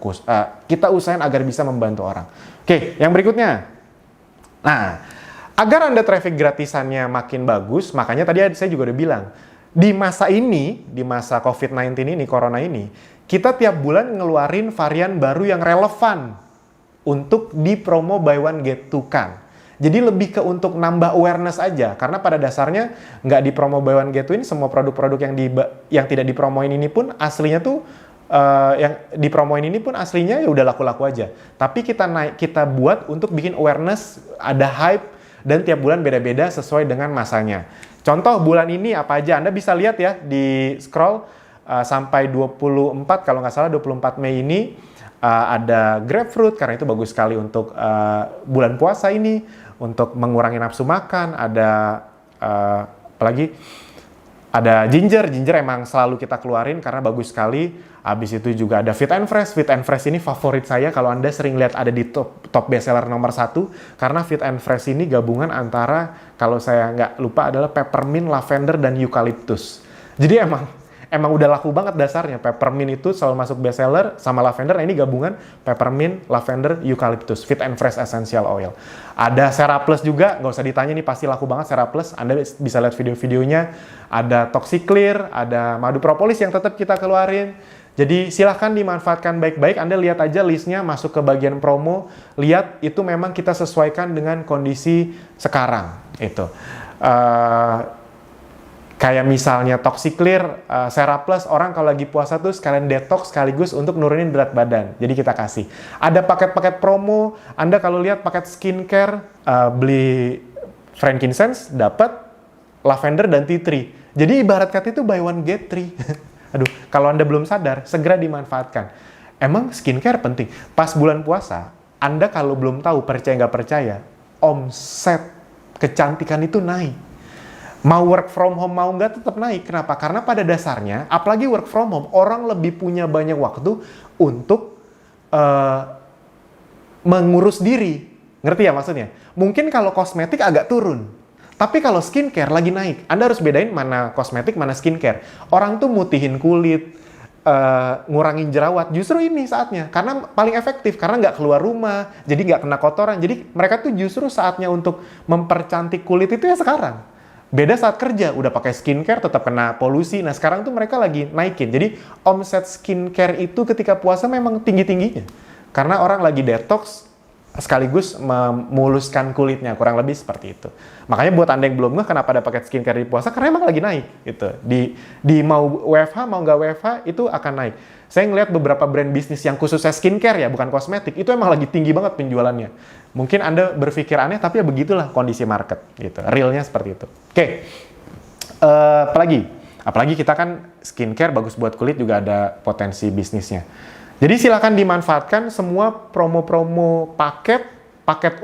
Kita usahain agar bisa membantu orang. Oke, yang berikutnya. Nah, agar Anda traffic gratisannya makin bagus, makanya tadi saya juga udah bilang, di masa ini, di masa COVID-19 ini, Corona ini, kita tiap bulan ngeluarin varian baru yang relevan untuk di promo buy one get two kan. Jadi lebih ke untuk nambah awareness aja, karena pada dasarnya nggak di promo buy one get two ini, semua produk-produk yang tidak dipromoin ini pun aslinya tuh yang dipromoin ini pun aslinya ya udah laku-laku aja. Tapi kita buat untuk bikin awareness, ada hype, dan tiap bulan beda-beda sesuai dengan masanya. Contoh bulan ini apa aja, Anda bisa lihat ya di scroll sampai 24, kalau nggak salah 24 Mei ini ada grapefruit, karena itu bagus sekali untuk bulan puasa ini, untuk mengurangi nafsu makan. Ada apalagi, ada ginger emang selalu kita keluarin karena bagus sekali. Habis itu juga ada Fit and Fresh. Fit and Fresh ini favorit saya kalau Anda sering lihat ada di top bestseller nomor 1. Karena Fit and Fresh ini gabungan antara, kalau saya nggak lupa, adalah peppermint, lavender, dan eucalyptus. Jadi emang udah laku banget dasarnya. Peppermint itu selalu masuk bestseller, sama lavender. Nah, ini gabungan peppermint, lavender, eucalyptus. Fit and Fresh Essential Oil. Ada Ceraplus juga, nggak usah ditanya, ini pasti laku banget Ceraplus. Anda bisa lihat video-videonya. Ada Toxiclear, ada madu propolis yang tetap kita keluarin. Jadi silahkan dimanfaatkan baik-baik. Anda lihat aja listnya, masuk ke bagian promo, lihat itu memang kita sesuaikan dengan kondisi sekarang. Itu kayak misalnya Toxiclear, Ceraplus, orang kalau lagi puasa tuh sekalian detox sekaligus untuk nurunin berat badan. Jadi kita kasih. Ada paket-paket promo. Anda kalau lihat paket skincare, beli frankincense dapat lavender dan tea tree. Jadi ibarat kata itu buy one get three. Aduh, kalau Anda belum sadar, segera dimanfaatkan. Emang skincare penting. Pas bulan puasa, Anda kalau belum tahu, percaya nggak percaya, omset kecantikan itu naik. Mau work from home, mau nggak, tetap naik. Kenapa? Karena pada dasarnya, apalagi work from home, orang lebih punya banyak waktu untuk mengurus diri. Ngerti ya maksudnya? Mungkin kalau kosmetik agak turun. Tapi kalau skincare lagi naik, Anda harus bedain mana kosmetik, mana skincare. Orang tuh mutihin kulit, ngurangin jerawat, justru ini saatnya. Karena paling efektif, karena nggak keluar rumah, jadi nggak kena kotoran. Jadi mereka tuh justru saatnya untuk mempercantik kulit itu ya sekarang. Beda saat kerja, udah pakai skincare tetap kena polusi. Nah sekarang tuh mereka lagi naikin. Jadi omset skincare itu ketika puasa memang tinggi-tingginya. Karena orang lagi detox, sekaligus memuluskan kulitnya, kurang lebih seperti itu. Makanya buat Anda yang belum kenapa ada paket skincare di puasa, karena emang lagi naik gitu. Di mau WFH mau nggak WFH itu akan naik. Saya ngelihat beberapa brand bisnis yang khususnya skincare ya, bukan kosmetik, itu emang lagi tinggi banget penjualannya. Mungkin Anda berpikir aneh, tapi ya begitulah kondisi market gitu. Realnya seperti itu. Oke. Apalagi kita kan skincare bagus buat kulit, juga ada potensi bisnisnya. Jadi silakan dimanfaatkan semua promo-promo paket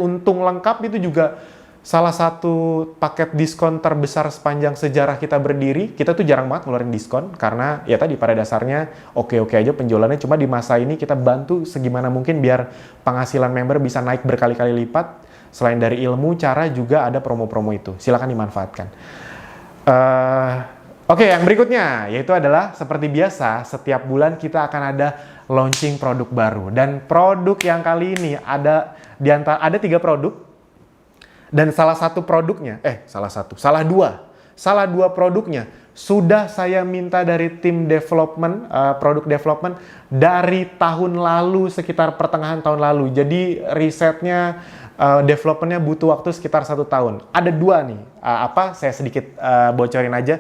untung lengkap. Itu juga salah satu paket diskon terbesar sepanjang sejarah kita berdiri. Kita tuh jarang banget ngeluarin diskon karena ya tadi pada dasarnya oke-oke aja penjualannya. Cuma di masa ini kita bantu segimana mungkin biar penghasilan member bisa naik berkali-kali lipat. Selain dari ilmu, cara juga ada promo-promo itu. Silakan dimanfaatkan. Oke, yang berikutnya yaitu adalah seperti biasa setiap bulan kita akan ada launching produk baru, dan produk yang kali ini ada 3 produk, dan salah dua produknya sudah saya minta dari tim development, produk development dari tahun lalu, sekitar pertengahan tahun lalu. Jadi risetnya, developmentnya butuh waktu sekitar 1 tahun. Ada 2 nih, saya sedikit bocorin aja.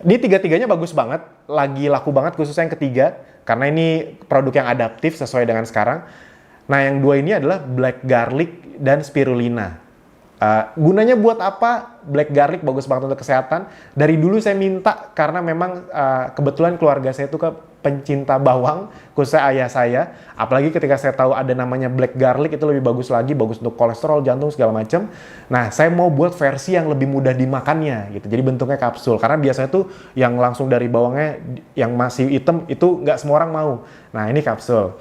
Ini 3-tiganya bagus banget, lagi laku banget, khususnya yang ketiga, karena ini produk yang adaptif sesuai dengan sekarang. Nah, yang 2 ini adalah black garlic dan spirulina. Gunanya buat apa? Black garlic bagus banget untuk kesehatan. Dari dulu saya minta, karena memang kebetulan keluarga saya itu pencinta bawang, khususnya ayah saya. Apalagi ketika saya tahu ada namanya black garlic, itu lebih bagus lagi, bagus untuk kolesterol, jantung, segala macam. Nah, saya mau buat versi yang lebih mudah dimakannya gitu. Jadi bentuknya kapsul, karena biasanya tuh yang langsung dari bawangnya yang masih hitam itu nggak semua orang mau. Nah, ini kapsul.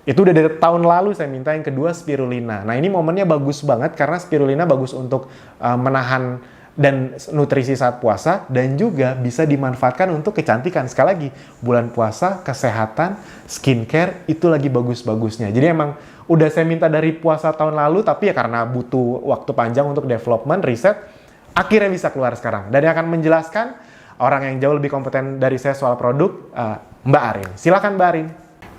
Itu udah dari tahun lalu saya minta. Yang kedua spirulina. Nah, ini momennya bagus banget karena spirulina bagus untuk menahan dan nutrisi saat puasa, dan juga bisa dimanfaatkan untuk kecantikan. Sekali lagi, bulan puasa, kesehatan, skincare itu lagi bagus-bagusnya. Jadi emang udah saya minta dari puasa tahun lalu, tapi ya karena butuh waktu panjang untuk development, riset, akhirnya bisa keluar sekarang. Dan yang akan menjelaskan orang yang jauh lebih kompeten dari saya soal produk, Mbak Arin. Silakan Mbak Arin.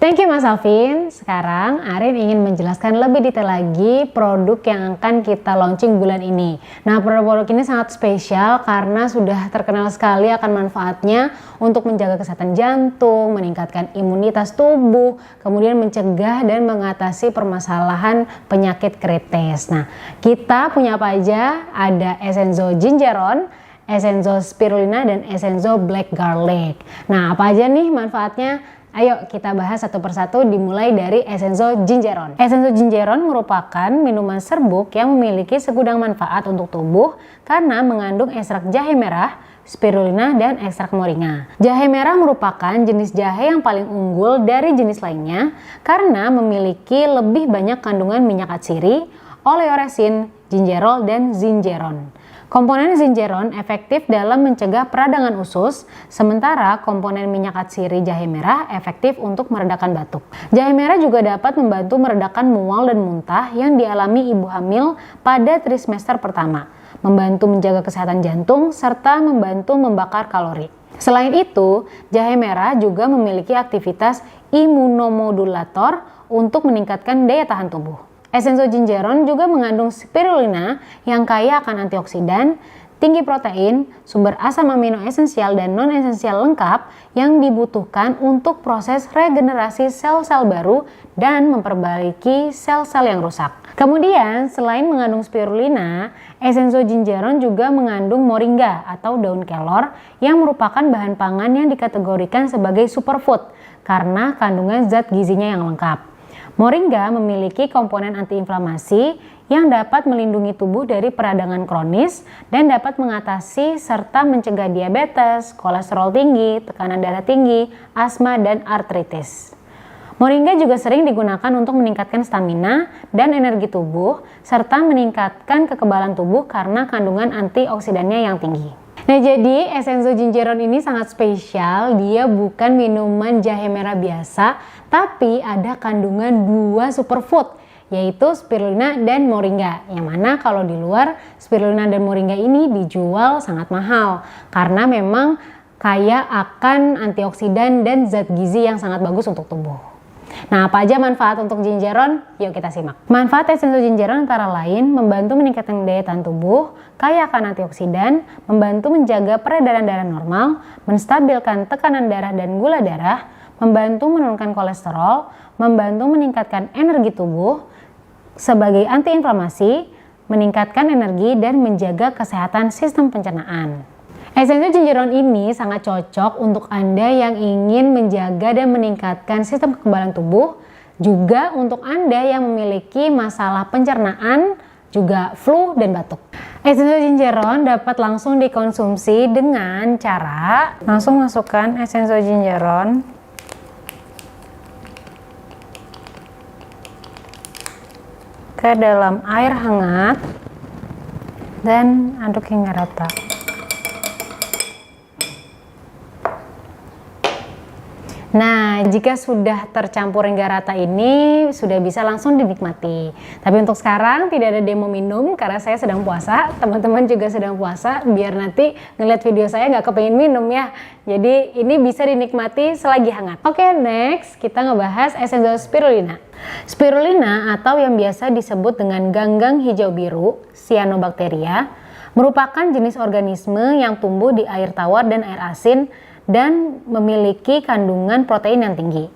Thank you Mas Alvin. Sekarang Arin ingin menjelaskan lebih detail lagi produk yang akan kita launching bulan ini. Nah, produk-produk ini sangat spesial karena sudah terkenal sekali akan manfaatnya untuk menjaga kesehatan jantung, meningkatkan imunitas tubuh, kemudian mencegah dan mengatasi permasalahan penyakit kritis. Nah, kita punya apa aja? Ada Essenzo Gingeron, Essenzo Spirulina, dan Essenzo Black Garlic. Nah, apa aja nih manfaatnya? Ayo kita bahas satu persatu, dimulai dari Essenzo Gingeron. Essenzo Gingeron merupakan minuman serbuk yang memiliki segudang manfaat untuk tubuh karena mengandung ekstrak jahe merah, spirulina, dan ekstrak moringa. Jahe merah merupakan jenis jahe yang paling unggul dari jenis lainnya karena memiliki lebih banyak kandungan minyak atsiri, oleoresin, gingerol, dan zingeron. Komponen zingeron efektif dalam mencegah peradangan usus, sementara komponen minyak atsiri jahe merah efektif untuk meredakan batuk. Jahe merah juga dapat membantu meredakan mual dan muntah yang dialami ibu hamil pada trimester pertama, membantu menjaga kesehatan jantung, serta membantu membakar kalori. Selain itu, jahe merah juga memiliki aktivitas imunomodulator untuk meningkatkan daya tahan tubuh. Essenzo Gingeron juga mengandung spirulina yang kaya akan antioksidan, tinggi protein, sumber asam amino esensial dan non-esensial lengkap yang dibutuhkan untuk proses regenerasi sel-sel baru dan memperbaiki sel-sel yang rusak. Kemudian, selain mengandung spirulina, Essenzo Gingeron juga mengandung moringa atau daun kelor yang merupakan bahan pangan yang dikategorikan sebagai superfood karena kandungan zat gizinya yang lengkap. Moringa memiliki komponen antiinflamasi yang dapat melindungi tubuh dari peradangan kronis dan dapat mengatasi serta mencegah diabetes, kolesterol tinggi, tekanan darah tinggi, asma, dan artritis. Moringa juga sering digunakan untuk meningkatkan stamina dan energi tubuh serta meningkatkan kekebalan tubuh karena kandungan antioksidannya yang tinggi. Nah, jadi Essenzo Gingeron ini sangat spesial. Dia bukan minuman jahe merah biasa, tapi ada kandungan dua superfood, yaitu spirulina dan moringa. Yang mana kalau di luar, spirulina dan moringa ini dijual sangat mahal karena memang kaya akan antioksidan dan zat gizi yang sangat bagus untuk tubuh. Nah, apa aja manfaat untuk Gingeron? Yuk kita simak. Manfaat Essenzo Gingeron antara lain membantu meningkatkan daya tahan tubuh, kaya akan antioksidan, membantu menjaga peredaran darah normal, menstabilkan tekanan darah dan gula darah, membantu menurunkan kolesterol, membantu meningkatkan energi tubuh sebagai antiinflamasi, meningkatkan energi dan menjaga kesehatan sistem pencernaan. Essenzo Gingeron ini sangat cocok untuk Anda yang ingin menjaga dan meningkatkan sistem kekebalan tubuh, juga untuk Anda yang memiliki masalah pencernaan, juga flu dan batuk. Essenzo Gingeron dapat langsung dikonsumsi dengan cara langsung masukkan Essenzo Gingeron ke dalam air hangat dan aduk hingga rata. Nah, jika sudah tercampur hingga rata ini, sudah bisa langsung dinikmati. Tapi untuk sekarang tidak ada demo minum karena saya sedang puasa, teman-teman juga sedang puasa, biar nanti ngeliat video saya nggak kepengen minum ya. Jadi ini bisa dinikmati selagi hangat. Oke, next kita ngebahas Essenzo Spirulina. Spirulina atau yang biasa disebut dengan ganggang hijau biru, Cyanobacteria, merupakan jenis organisme yang tumbuh di air tawar dan air asin dan memiliki kandungan protein yang tinggi.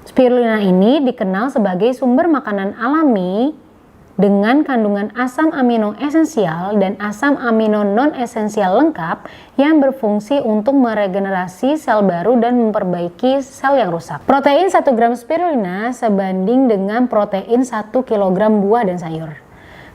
Spirulina ini dikenal sebagai sumber makanan alami dengan kandungan asam amino esensial dan asam amino non-esensial lengkap yang berfungsi untuk meregenerasi sel baru dan memperbaiki sel yang rusak. Protein 1 gram spirulina sebanding dengan protein 1 kg buah dan sayur.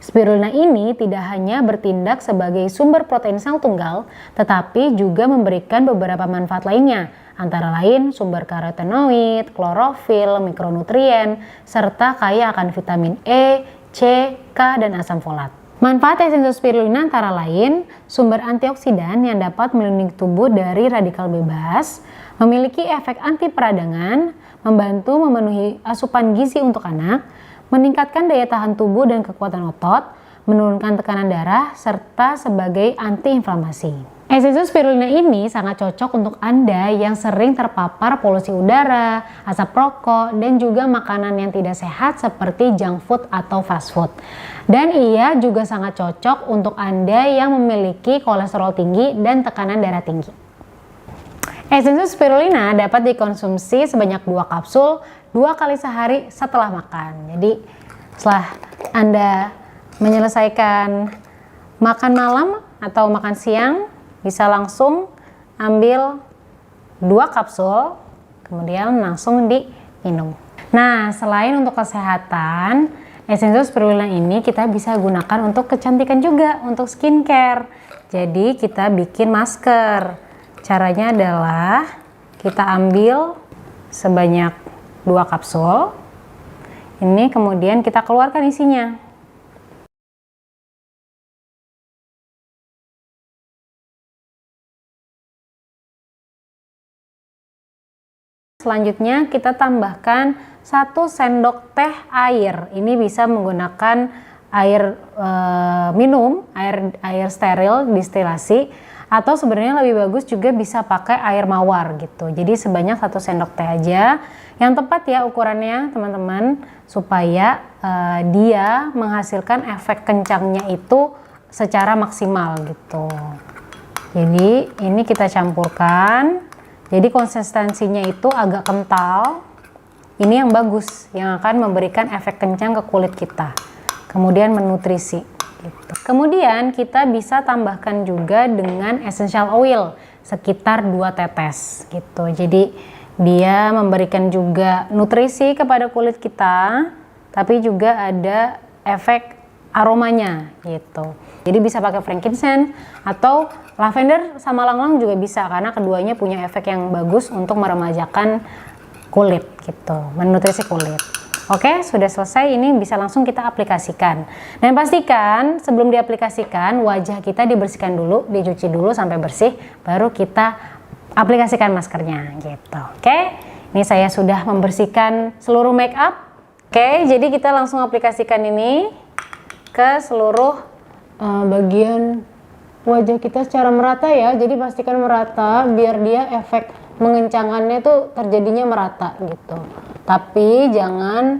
Spirulina ini tidak hanya bertindak sebagai sumber protein sel tunggal, tetapi juga memberikan beberapa manfaat lainnya, antara lain sumber karotenoid, klorofil, mikronutrien, serta kaya akan vitamin E, C, K, dan asam folat. Manfaat esensial spirulina antara lain sumber antioksidan yang dapat melindungi tubuh dari radikal bebas, memiliki efek anti peradangan, membantu memenuhi asupan gizi untuk anak, meningkatkan daya tahan tubuh dan kekuatan otot, menurunkan tekanan darah, serta sebagai antiinflamasi. Esensial spirulina ini sangat cocok untuk Anda yang sering terpapar polusi udara, asap rokok, dan juga makanan yang tidak sehat seperti junk food atau fast food. Dan ia juga sangat cocok untuk Anda yang memiliki kolesterol tinggi dan tekanan darah tinggi. Esensial spirulina dapat dikonsumsi sebanyak 2 kapsul 2 kali sehari setelah makan. Jadi setelah Anda menyelesaikan makan malam atau makan siang, bisa langsung ambil 2 kapsul, kemudian langsung diminum. Nah, selain untuk kesehatan, esensial spirulina ini kita bisa gunakan untuk kecantikan juga, untuk skincare. Jadi kita bikin masker. Caranya adalah kita ambil sebanyak 2 kapsul. Ini kemudian kita keluarkan isinya. Selanjutnya kita tambahkan 1 sendok teh air. Ini bisa menggunakan air minum, air steril distilasi, atau sebenarnya lebih bagus juga bisa pakai air mawar gitu. Jadi sebanyak 1 sendok teh aja. Yang tepat ya ukurannya teman-teman, supaya dia menghasilkan efek kencangnya itu secara maksimal gitu. Jadi ini kita campurkan. Jadi konsistensinya itu agak kental. Ini yang bagus, yang akan memberikan efek kencang ke kulit kita. Kemudian menutrisi. Gitu. Kemudian kita bisa tambahkan juga dengan essential oil sekitar 2 tetes gitu. Jadi dia memberikan juga nutrisi kepada kulit kita, tapi juga ada efek aromanya gitu. Jadi bisa pakai frankincense atau lavender sama ylang-ylang juga bisa, karena keduanya punya efek yang bagus untuk meremajakan kulit gitu, menutrisi kulit. Oke, sudah selesai, ini bisa langsung kita aplikasikan. Dan pastikan sebelum diaplikasikan wajah kita dibersihkan dulu, dicuci dulu sampai bersih, baru kita aplikasikan maskernya gitu. Oke, ini saya sudah membersihkan seluruh make up. Oke, jadi kita langsung aplikasikan ini ke seluruh bagian wajah kita secara merata ya. Jadi pastikan merata biar dia efek mengencangkannya tuh terjadinya merata gitu. Tapi jangan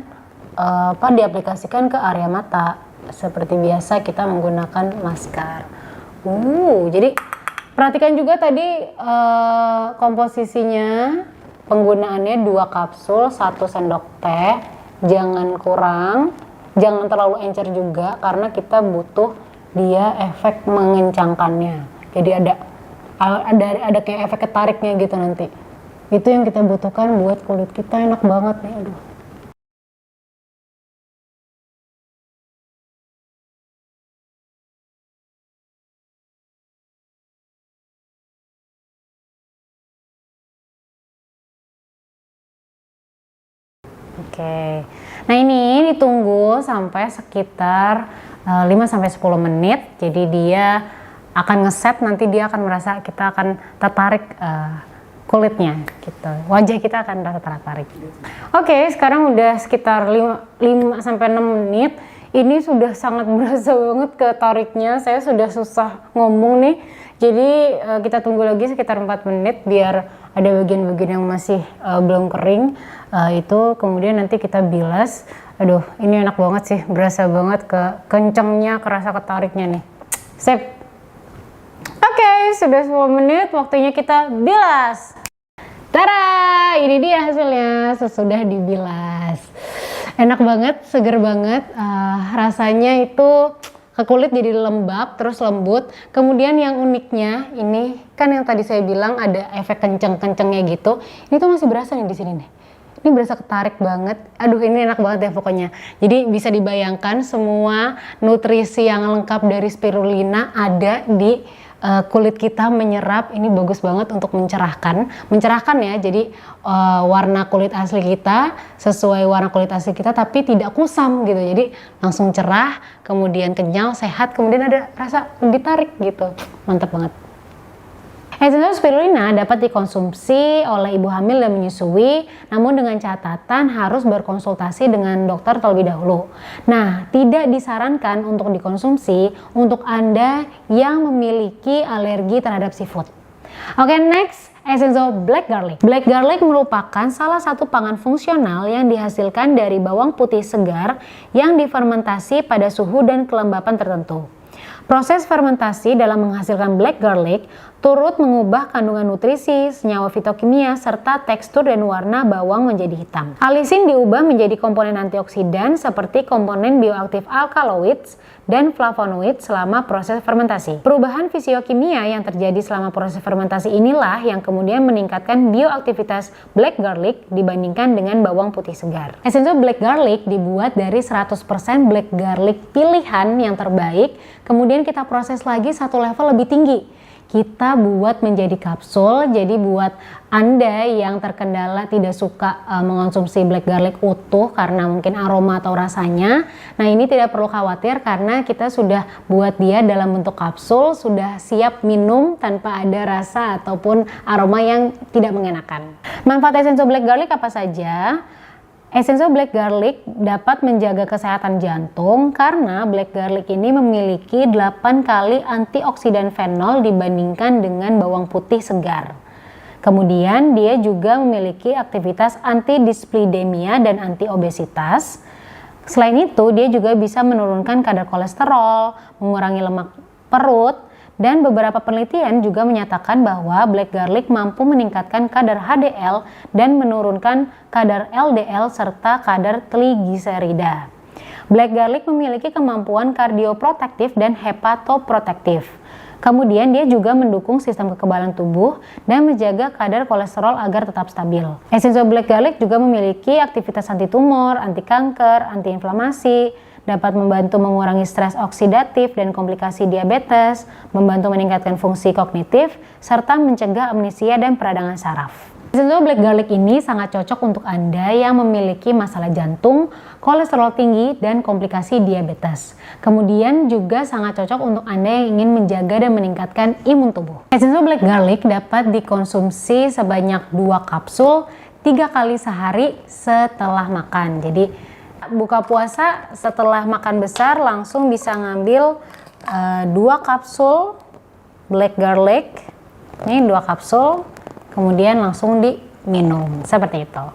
diaplikasikan ke area mata seperti biasa kita menggunakan masker. Jadi perhatikan juga tadi komposisinya, penggunaannya 2 kapsul 1 sendok teh, jangan kurang. Jangan terlalu encer juga karena kita butuh dia efek mengencangkannya. Jadi ada kayak efek ketariknya gitu nanti. Itu yang kita butuhkan buat kulit kita enak banget nih. Aduh. Oke. Nah, ini ditunggu sampai sekitar 5-10 menit. Jadi dia akan ngeset, nanti dia akan merasa kita akan tertarik kulitnya gitu. Wajah kita akan tertarik. Oke, sekarang udah sekitar 5-6 menit. Ini sudah sangat berasa banget ketariknya. Saya sudah susah ngomong nih. Jadi kita tunggu lagi sekitar 4 menit biar ada bagian-bagian yang masih belum kering. Itu kemudian nanti kita bilas. Aduh, ini enak banget sih. Berasa banget kencengnya, kerasa ketariknya nih. Sip. Oke, sudah 10 menit. Waktunya kita bilas. Tada! Ini dia hasilnya sesudah dibilas. Enak banget, seger banget. Rasanya itu ke kulit jadi lembab, terus lembut. Kemudian yang uniknya ini kan yang tadi saya bilang ada efek kenceng-kencengnya gitu. Ini tuh masih berasa nih di sini nih. Ini berasa ketarik banget. Aduh, ini enak banget ya pokoknya. Jadi bisa dibayangkan semua nutrisi yang lengkap dari spirulina ada di kulit kita menyerap, ini bagus banget untuk mencerahkan ya, jadi warna kulit asli kita sesuai warna kulit asli kita tapi tidak kusam gitu, jadi langsung cerah, kemudian kenyal, sehat, kemudian ada rasa lebih tarik gitu, mantap banget. Essential spirulina dapat dikonsumsi oleh ibu hamil dan menyusui, namun dengan catatan harus berkonsultasi dengan dokter terlebih dahulu. Nah, tidak disarankan untuk dikonsumsi untuk Anda yang memiliki alergi terhadap seafood. Oke, next, essential black garlic. Black garlic merupakan salah satu pangan fungsional yang dihasilkan dari bawang putih segar yang difermentasi pada suhu dan kelembapan tertentu. Proses fermentasi dalam menghasilkan black garlic turut mengubah kandungan nutrisi, senyawa fitokimia, serta tekstur dan warna bawang menjadi hitam. Alisin diubah menjadi komponen antioksidan seperti komponen bioaktif alkaloids dan flavonoid selama proses fermentasi. Perubahan fisiokimia yang terjadi selama proses fermentasi inilah yang kemudian meningkatkan bioaktivitas black garlic dibandingkan dengan bawang putih segar. Essential black garlic dibuat dari 100% black garlic pilihan yang terbaik, kemudian kita proses lagi satu level lebih tinggi. Kita buat menjadi kapsul, jadi buat Anda yang terkendala tidak suka mengonsumsi black garlic utuh karena mungkin aroma atau rasanya, nah ini tidak perlu khawatir karena kita sudah buat dia dalam bentuk kapsul, sudah siap minum tanpa ada rasa ataupun aroma yang tidak mengenakan. Manfaat essential black garlic apa saja? Essential black garlic dapat menjaga kesehatan jantung karena black garlic ini memiliki 8 kali antioksidan fenol dibandingkan dengan bawang putih segar. Kemudian dia juga memiliki aktivitas antidislipidemia dan antiobesitas. Selain itu, dia juga bisa menurunkan kadar kolesterol, mengurangi lemak perut, dan beberapa penelitian juga menyatakan bahwa black garlic mampu meningkatkan kadar HDL dan menurunkan kadar LDL serta kadar trigliserida. Black garlic memiliki kemampuan kardioprotektif dan hepatoprotektif. Kemudian dia juga mendukung sistem kekebalan tubuh dan menjaga kadar kolesterol agar tetap stabil. Essential black garlic juga memiliki aktivitas antitumor, anti kanker, antiinflamasi, dapat membantu mengurangi stres oksidatif dan komplikasi diabetes, membantu meningkatkan fungsi kognitif, serta mencegah amnesia dan peradangan saraf. Essential black garlic ini sangat cocok untuk Anda yang memiliki masalah jantung, kolesterol tinggi, dan komplikasi diabetes. Kemudian juga sangat cocok untuk Anda yang ingin menjaga dan meningkatkan imun tubuh. Essential black garlic dapat dikonsumsi sebanyak 2 kapsul 3 kali sehari setelah makan. Jadi buka puasa setelah makan besar langsung bisa ngambil 2 kapsul black garlic, ini 2 kapsul, kemudian langsung diminum seperti itu.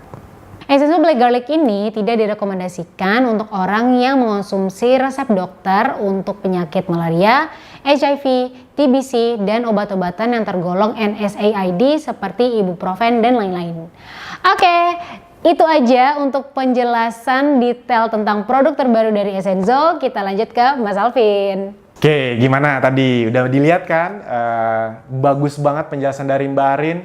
Essential black garlic ini tidak direkomendasikan untuk orang yang mengonsumsi resep dokter untuk penyakit malaria, HIV, TBC, dan obat-obatan yang tergolong NSAID seperti ibuprofen dan lain-lain. Oke, itu aja untuk penjelasan detail tentang produk terbaru dari Essenzo. Kita lanjut ke Mas Alvin. Oke, gimana tadi? Udah dilihat kan? Bagus banget penjelasan dari Mbak Arin.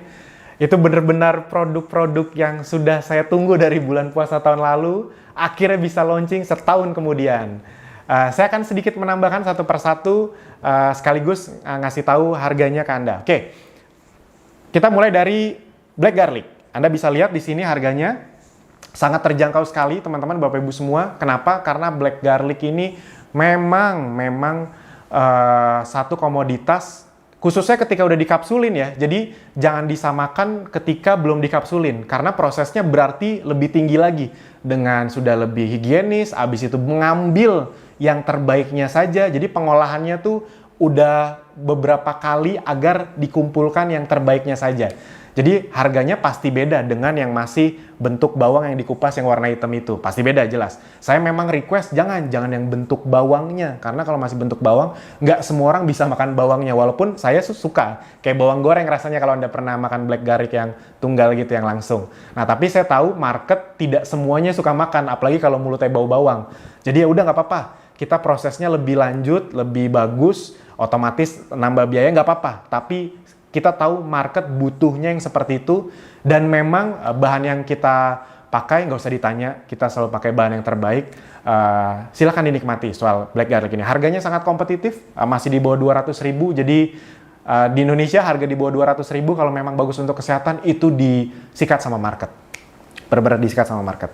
Itu benar-benar produk-produk yang sudah saya tunggu dari bulan puasa tahun lalu. Akhirnya bisa launching setahun kemudian. Saya akan sedikit menambahkan satu persatu sekaligus ngasih tahu harganya ke Anda. Oke, kita mulai dari black garlic. Anda bisa lihat di sini harganya sangat terjangkau sekali teman-teman Bapak Ibu semua. Kenapa? Karena black garlic ini memang satu komoditas khususnya ketika udah dikapsulin ya. Jadi jangan disamakan ketika belum dikapsulin karena prosesnya berarti lebih tinggi lagi dengan sudah lebih higienis, habis itu mengambil yang terbaiknya saja. Jadi pengolahannya tuh udah beberapa kali agar dikumpulkan yang terbaiknya saja. Jadi harganya pasti beda dengan yang masih bentuk bawang yang dikupas yang warna hitam itu. Pasti beda jelas. Saya memang request jangan yang bentuk bawangnya. Karena kalau masih bentuk bawang, nggak semua orang bisa makan bawangnya. Walaupun saya suka. Kayak bawang goreng rasanya kalau Anda pernah makan black garlic yang tunggal gitu, yang langsung. Nah tapi saya tahu market tidak semuanya suka makan. Apalagi kalau mulutnya bau bawang. Jadi ya udah nggak apa-apa. Kita prosesnya lebih lanjut, lebih bagus. Otomatis nambah biaya nggak apa-apa. Tapi kita tahu market butuhnya yang seperti itu, dan memang bahan yang kita pakai nggak usah ditanya, kita selalu pakai bahan yang terbaik. Silakan dinikmati soal black garlic ini. Harganya sangat kompetitif, masih di bawah 200.000, jadi Di Indonesia harga di bawah 200.000 kalau memang bagus untuk kesehatan itu disikat sama market. Benar-benar disikat sama market.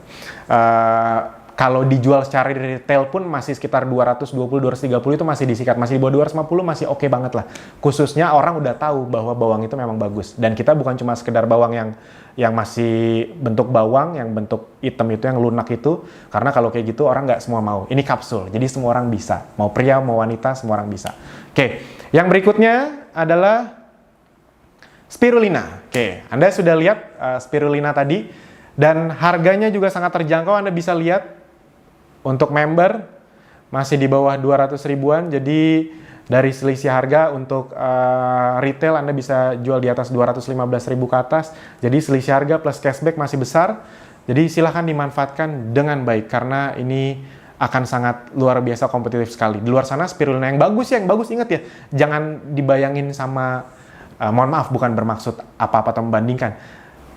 Kalau dijual secara retail pun masih sekitar 220-230 itu masih disikat. Masih di bawah 250 masih oke banget lah. Khususnya orang udah tahu bahwa bawang itu memang bagus. Dan kita bukan cuma sekedar bawang yang masih bentuk bawang, yang bentuk hitam itu, yang lunak itu. Karena kalau kayak gitu orang nggak semua mau. Ini kapsul, jadi semua orang bisa. Mau pria, mau wanita, semua orang bisa. Oke, yang berikutnya adalah spirulina. Oke, Anda sudah lihat spirulina tadi. Dan harganya juga sangat terjangkau, Anda bisa lihat. Untuk member masih di bawah 200 ribuan, jadi dari selisih harga untuk retail Anda bisa jual di atas 215.000 ke atas, jadi selisih harga plus cashback masih besar, jadi silahkan dimanfaatkan dengan baik karena ini akan sangat luar biasa kompetitif sekali. Di luar sana spirulina yang bagus ingat ya, jangan dibayangin sama, mohon maaf bukan bermaksud apa-apa atau membandingkan,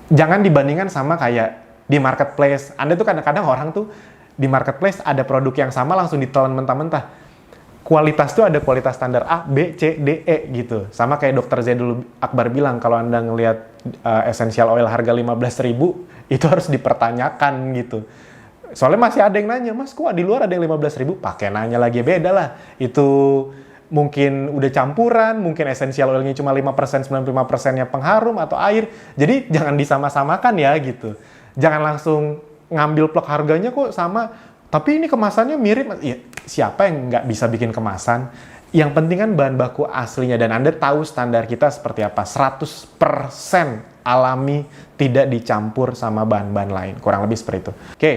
jangan dibandingkan sama kayak di marketplace. Anda tuh kadang-kadang orang tuh di marketplace ada produk yang sama langsung ditelan mentah-mentah. Kualitas tuh ada kualitas standar A, B, C, D, E gitu. Sama kayak Dr. Zaidul Akbar bilang, kalau Anda ngelihat essential oil harga 15.000, itu harus dipertanyakan gitu. Soalnya masih ada yang nanya, Mas kok di luar ada yang 15.000? Pakai nanya lagi, beda lah. Itu mungkin udah campuran, mungkin essential oilnya cuma 5%, 95%-nya pengharum atau air. Jadi jangan disama-samakan ya gitu. Jangan langsung ngambil plek harganya kok sama, tapi ini kemasannya mirip. Ya, siapa yang nggak bisa bikin kemasan? Yang penting kan bahan baku aslinya, dan Anda tahu standar kita seperti apa. 100% alami, tidak dicampur sama bahan-bahan lain. Kurang lebih seperti itu. Oke,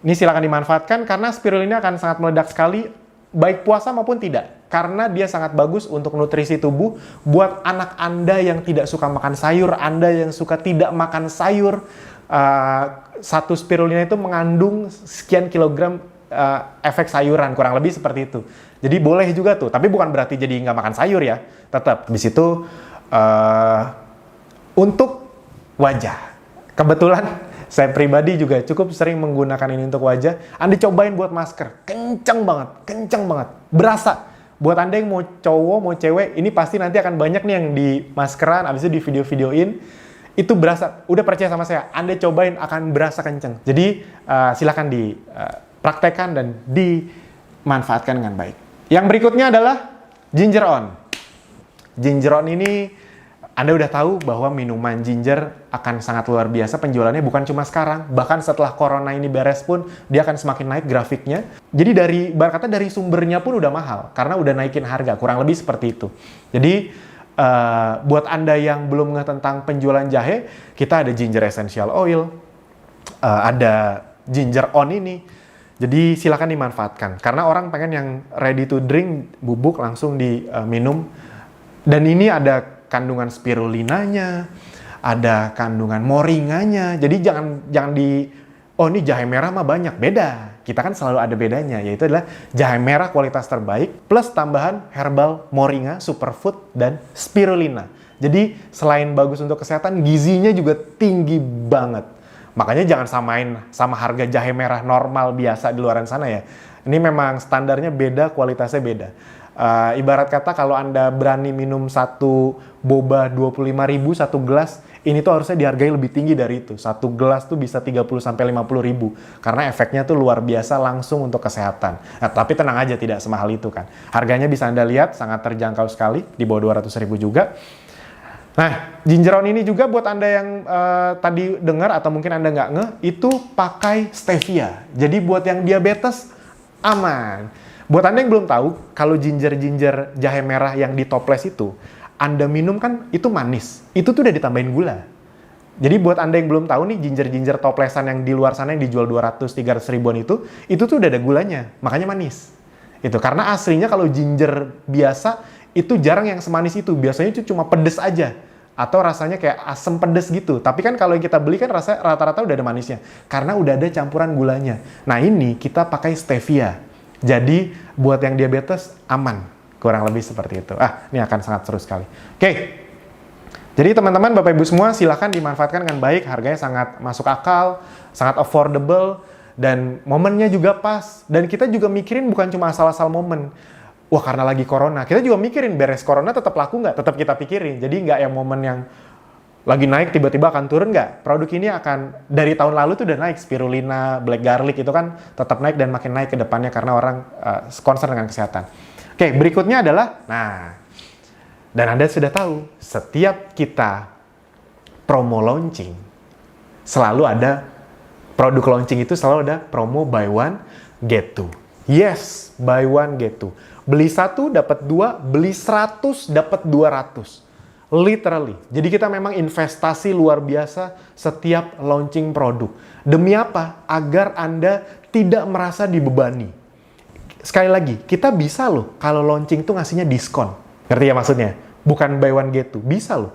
ini silakan dimanfaatkan karena spirulina akan sangat meledak sekali, baik puasa maupun tidak. Karena dia sangat bagus untuk nutrisi tubuh. Buat anak Anda yang tidak suka makan sayur, Anda yang suka tidak makan sayur, satu spirulina itu mengandung sekian kilogram efek sayuran, kurang lebih seperti itu. Jadi boleh juga tuh, tapi bukan berarti jadi nggak makan sayur ya. Tetap di situ untuk wajah. Kebetulan saya pribadi juga cukup sering menggunakan ini untuk wajah. Anda cobain buat masker, kenceng banget, berasa. Buat Anda yang mau cowok, mau cewek, ini pasti nanti akan banyak nih yang di maskeran, abis itu di video-videoin. Itu berasa, udah percaya sama saya, Anda cobain akan berasa kenceng. Jadi silakan dipraktekkan dan dimanfaatkan dengan baik. Yang berikutnya adalah ginger on. Ginger on ini Anda udah tahu bahwa minuman ginger akan sangat luar biasa penjualannya, bukan cuma sekarang, bahkan setelah corona ini beres pun dia akan semakin naik grafiknya. Jadi dari sumbernya pun udah mahal karena udah naikin harga, kurang lebih seperti itu. Jadi buat Anda yang belum ngerti tentang penjualan jahe, kita ada ginger essential oil, ada ginger on ini. Jadi silakan dimanfaatkan. Karena orang pengen yang ready to drink, bubuk langsung diminum. Dan ini ada kandungan spirulinanya, ada kandungan moringanya. Jadi jangan oh ini jahe merah mah banyak. Beda. Kita kan selalu ada bedanya, yaitu adalah jahe merah kualitas terbaik plus tambahan herbal moringa, superfood, dan spirulina. Jadi selain bagus untuk kesehatan, gizinya juga tinggi banget. Makanya jangan samain sama harga jahe merah normal biasa di luaran sana ya. Ini memang standarnya beda, kualitasnya beda. Ibarat kata kalau Anda berani minum satu boba 25.000 satu gelas, ini tuh harusnya dihargai lebih tinggi dari itu. Satu gelas tuh bisa 30-50.000 karena efeknya tuh luar biasa langsung untuk kesehatan. Nah, tapi tenang aja, tidak semahal itu kan. Harganya bisa Anda lihat sangat terjangkau sekali, di bawah 200.000 juga. Nah, ginger on ini juga buat Anda yang tadi dengar atau mungkin Anda nggak ngeh, itu pakai stevia. Jadi buat yang diabetes, aman. Buat Anda yang belum tahu, kalau ginger jahe merah yang di toples itu, Anda minum kan itu manis. Itu tuh udah ditambahin gula. Jadi buat Anda yang belum tahu nih, ginger toplesan yang di luar sana yang dijual 200-300 ribuan itu tuh udah ada gulanya. Makanya manis. Itu karena aslinya kalau ginger biasa, itu jarang yang semanis itu. Biasanya itu cuma pedes aja. Atau rasanya kayak asam pedes gitu. Tapi kan kalau yang kita beli kan rasa rata-rata udah ada manisnya. Karena udah ada campuran gulanya. Nah ini kita pakai stevia. Jadi buat yang diabetes aman, kurang lebih seperti itu. Ini akan sangat seru sekali. Oke, jadi teman-teman, Bapak Ibu semua silahkan dimanfaatkan dengan baik. Harganya sangat masuk akal, sangat affordable, dan momennya juga pas. Dan kita juga mikirin bukan cuma asal-asal momen. wah karena lagi corona. Kita juga mikirin beres corona tetap laku nggak? Tetap kita pikirin. Jadi nggak yang momen yang lagi naik tiba-tiba akan turun nggak? Produk ini akan dari tahun lalu tuh udah naik. Spirulina, black garlic itu kan tetap naik dan makin naik ke depannya karena orang concern dengan kesehatan. Oke, berikutnya adalah, dan Anda sudah tahu, setiap kita promo launching, selalu ada produk launching itu selalu ada promo buy one, get two. Yes, buy one, get two. Beli 1 dapat 2, beli 100 dapat 200. Literally. Jadi kita memang investasi luar biasa setiap launching produk. Demi apa? Agar Anda tidak merasa dibebani. Sekali lagi, kita bisa loh kalau launching tuh ngasihnya diskon. Ngerti ya maksudnya? Bukan buy one get two. Bisa loh.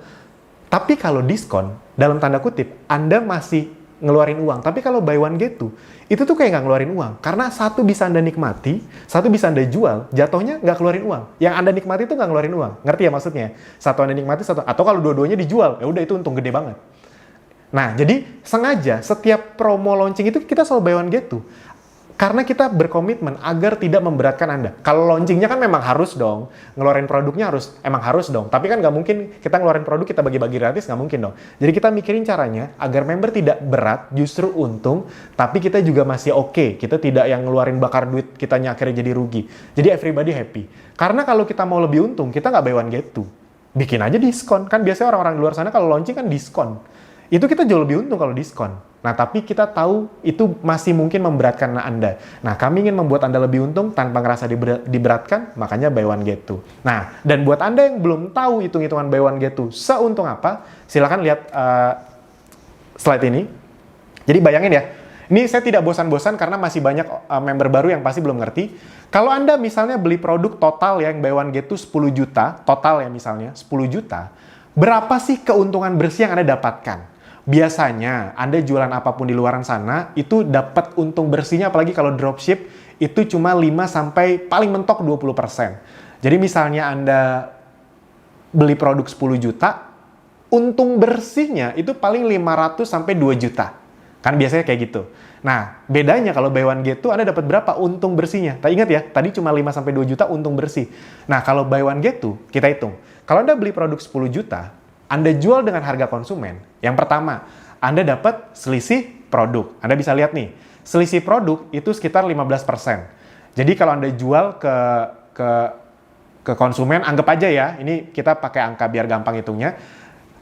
Tapi kalau diskon, dalam tanda kutip, Anda masih ngeluarin uang. Tapi kalau buy one get two, itu tuh kayak nggak ngeluarin uang. Karena satu bisa Anda nikmati, satu bisa Anda jual, jatuhnya nggak keluarin uang. Yang Anda nikmati itu nggak ngeluarin uang. Ngerti ya maksudnya? Satu Anda nikmati, satu. Atau kalau dua-duanya dijual, ya udah itu untung gede banget. Nah, jadi sengaja setiap promo launching itu kita selalu buy one get two. Karena kita berkomitmen agar tidak memberatkan Anda. Kalau launchingnya kan memang harus dong. Ngeluarin produknya emang harus dong. Tapi kan nggak mungkin kita ngeluarin produk kita bagi-bagi gratis, nggak mungkin dong. Jadi kita mikirin caranya agar member tidak berat, justru untung, tapi kita juga masih oke. Kita tidak yang ngeluarin bakar duit, kitanya akhirnya jadi rugi. Jadi everybody happy. Karena kalau kita mau lebih untung, kita nggak buy one get two. Bikin aja diskon. Kan biasanya orang-orang di luar sana kalau launching kan diskon. Itu kita jauh lebih untung kalau diskon. Nah, tapi kita tahu itu masih mungkin memberatkan Anda. Nah, kami ingin membuat Anda lebih untung tanpa ngerasa diberatkan, makanya buy one get two. Nah, dan buat Anda yang belum tahu hitung-hitungan buy one get two seuntung apa, silakan lihat slide ini. Jadi bayangin ya, ini saya tidak bosan-bosan karena masih banyak member baru yang pasti belum ngerti. Kalau Anda misalnya beli produk total yang buy one get two 10 juta, total ya misalnya 10 juta, berapa sih keuntungan bersih yang Anda dapatkan? Biasanya Anda jualan apapun di luaran sana itu dapat untung bersihnya, apalagi kalau dropship itu cuma 5 sampai paling mentok 20%. Jadi misalnya Anda beli produk 10 juta, untung bersihnya itu paling 500 sampai 2 juta. Kan biasanya kayak gitu. Nah, bedanya kalau buy one get two Anda dapat berapa untung bersihnya? Tak ingat ya, tadi cuma 5 sampai 2 juta untung bersih. Nah, kalau buy one get two, kita hitung. Kalau Anda beli produk 10 juta, Anda jual dengan harga konsumen. Yang pertama, Anda dapat selisih produk. Anda bisa lihat nih, selisih produk itu sekitar 15%. Jadi kalau Anda jual ke konsumen, anggap aja ya, ini kita pakai angka biar gampang hitungnya.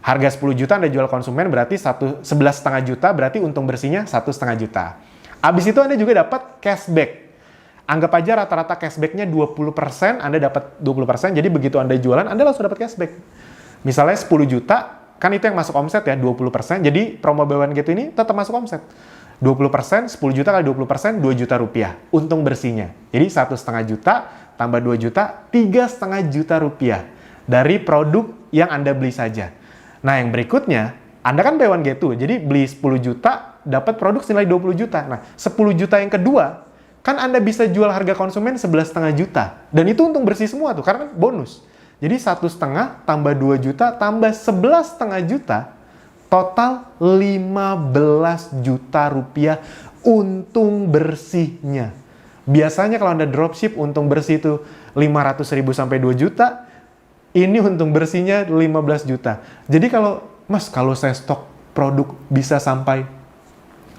Harga 10 juta Anda jual konsumen berarti 11,5 juta, berarti untung bersihnya 1,5 juta. Habis itu Anda juga dapat cashback. Anggap aja rata-rata cashback-nya 20%, Anda dapat 20%, jadi begitu Anda jualan, Anda langsung dapat cashback. Misalnya 10 juta, kan itu yang masuk omset ya, 20%. Jadi promo buy one get two ini tetap masuk omset. 20%, 10 juta kali 20%, 2 juta rupiah. Untung bersihnya. Jadi 1,5 juta tambah 2 juta, 3,5 juta rupiah. Dari produk yang Anda beli saja. Nah yang berikutnya, Anda kan buy one get two. Jadi beli 10 juta, dapat produk senilai 20 juta. Nah 10 juta yang kedua, kan Anda bisa jual harga konsumen 11,5 juta. Dan itu untung bersih semua tuh, karena bonus. Jadi 1,5 tambah 2 juta tambah 11,5 juta, total 15 juta rupiah untung bersihnya. Biasanya kalau Anda dropship untung bersih itu 500.000 sampai 2 juta, ini untung bersihnya 15 juta. Jadi kalau saya stok produk bisa sampai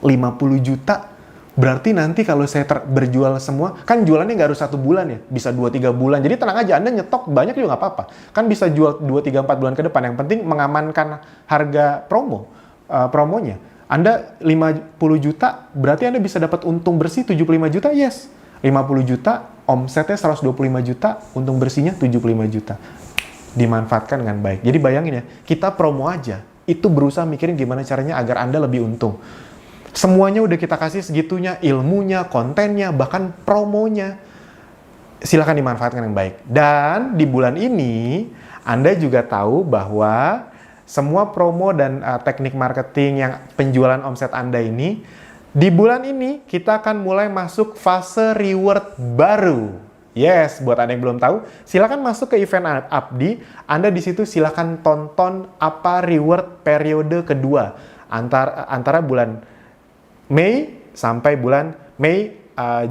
50 juta, berarti nanti kalau saya berjual semua, kan jualannya nggak harus 1 bulan ya, bisa 2-3 bulan. Jadi tenang aja, Anda nyetok banyak juga nggak apa-apa. Kan bisa jual 2-3-4 bulan ke depan. Yang penting mengamankan harga promonya. Anda 50 juta, berarti Anda bisa dapat untung bersih 75 juta, yes. 50 juta, omsetnya 125 juta, untung bersihnya 75 juta. Dimanfaatkan dengan baik. Jadi bayangin ya, kita promo aja, itu berusaha mikirin gimana caranya agar Anda lebih untung. Semuanya udah kita kasih segitunya, ilmunya, kontennya, bahkan promonya. Silakan dimanfaatkan yang baik. Dan di bulan ini, Anda juga tahu bahwa semua promo dan teknik marketing yang penjualan omset Anda ini, di bulan ini kita akan mulai masuk fase reward baru. Yes, buat Anda yang belum tahu, silakan masuk ke event Abdi. Anda di situ silakan tonton apa reward periode kedua antara bulan Mei sampai bulan Mei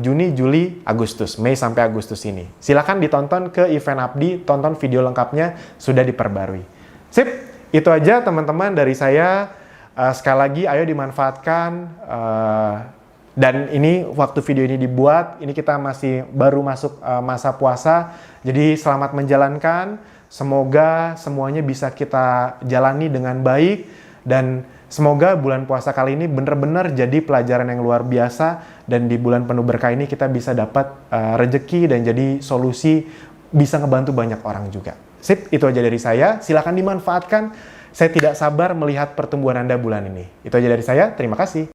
Juni, Juli, Agustus, Mei sampai Agustus ini. Silakan ditonton ke event Abdi, tonton video lengkapnya sudah diperbarui. Sip, itu aja teman-teman dari saya. Sekali lagi ayo dimanfaatkan, dan ini waktu video ini dibuat, ini kita masih baru masuk masa puasa, jadi selamat menjalankan, semoga semuanya bisa kita jalani dengan baik, dan semoga bulan puasa kali ini benar-benar jadi pelajaran yang luar biasa, dan di bulan penuh berkah ini kita bisa dapat rejeki dan jadi solusi, bisa ngebantu banyak orang juga. Sip, itu aja dari saya, silakan dimanfaatkan. Saya tidak sabar melihat pertumbuhan Anda bulan ini. Itu aja dari saya, terima kasih.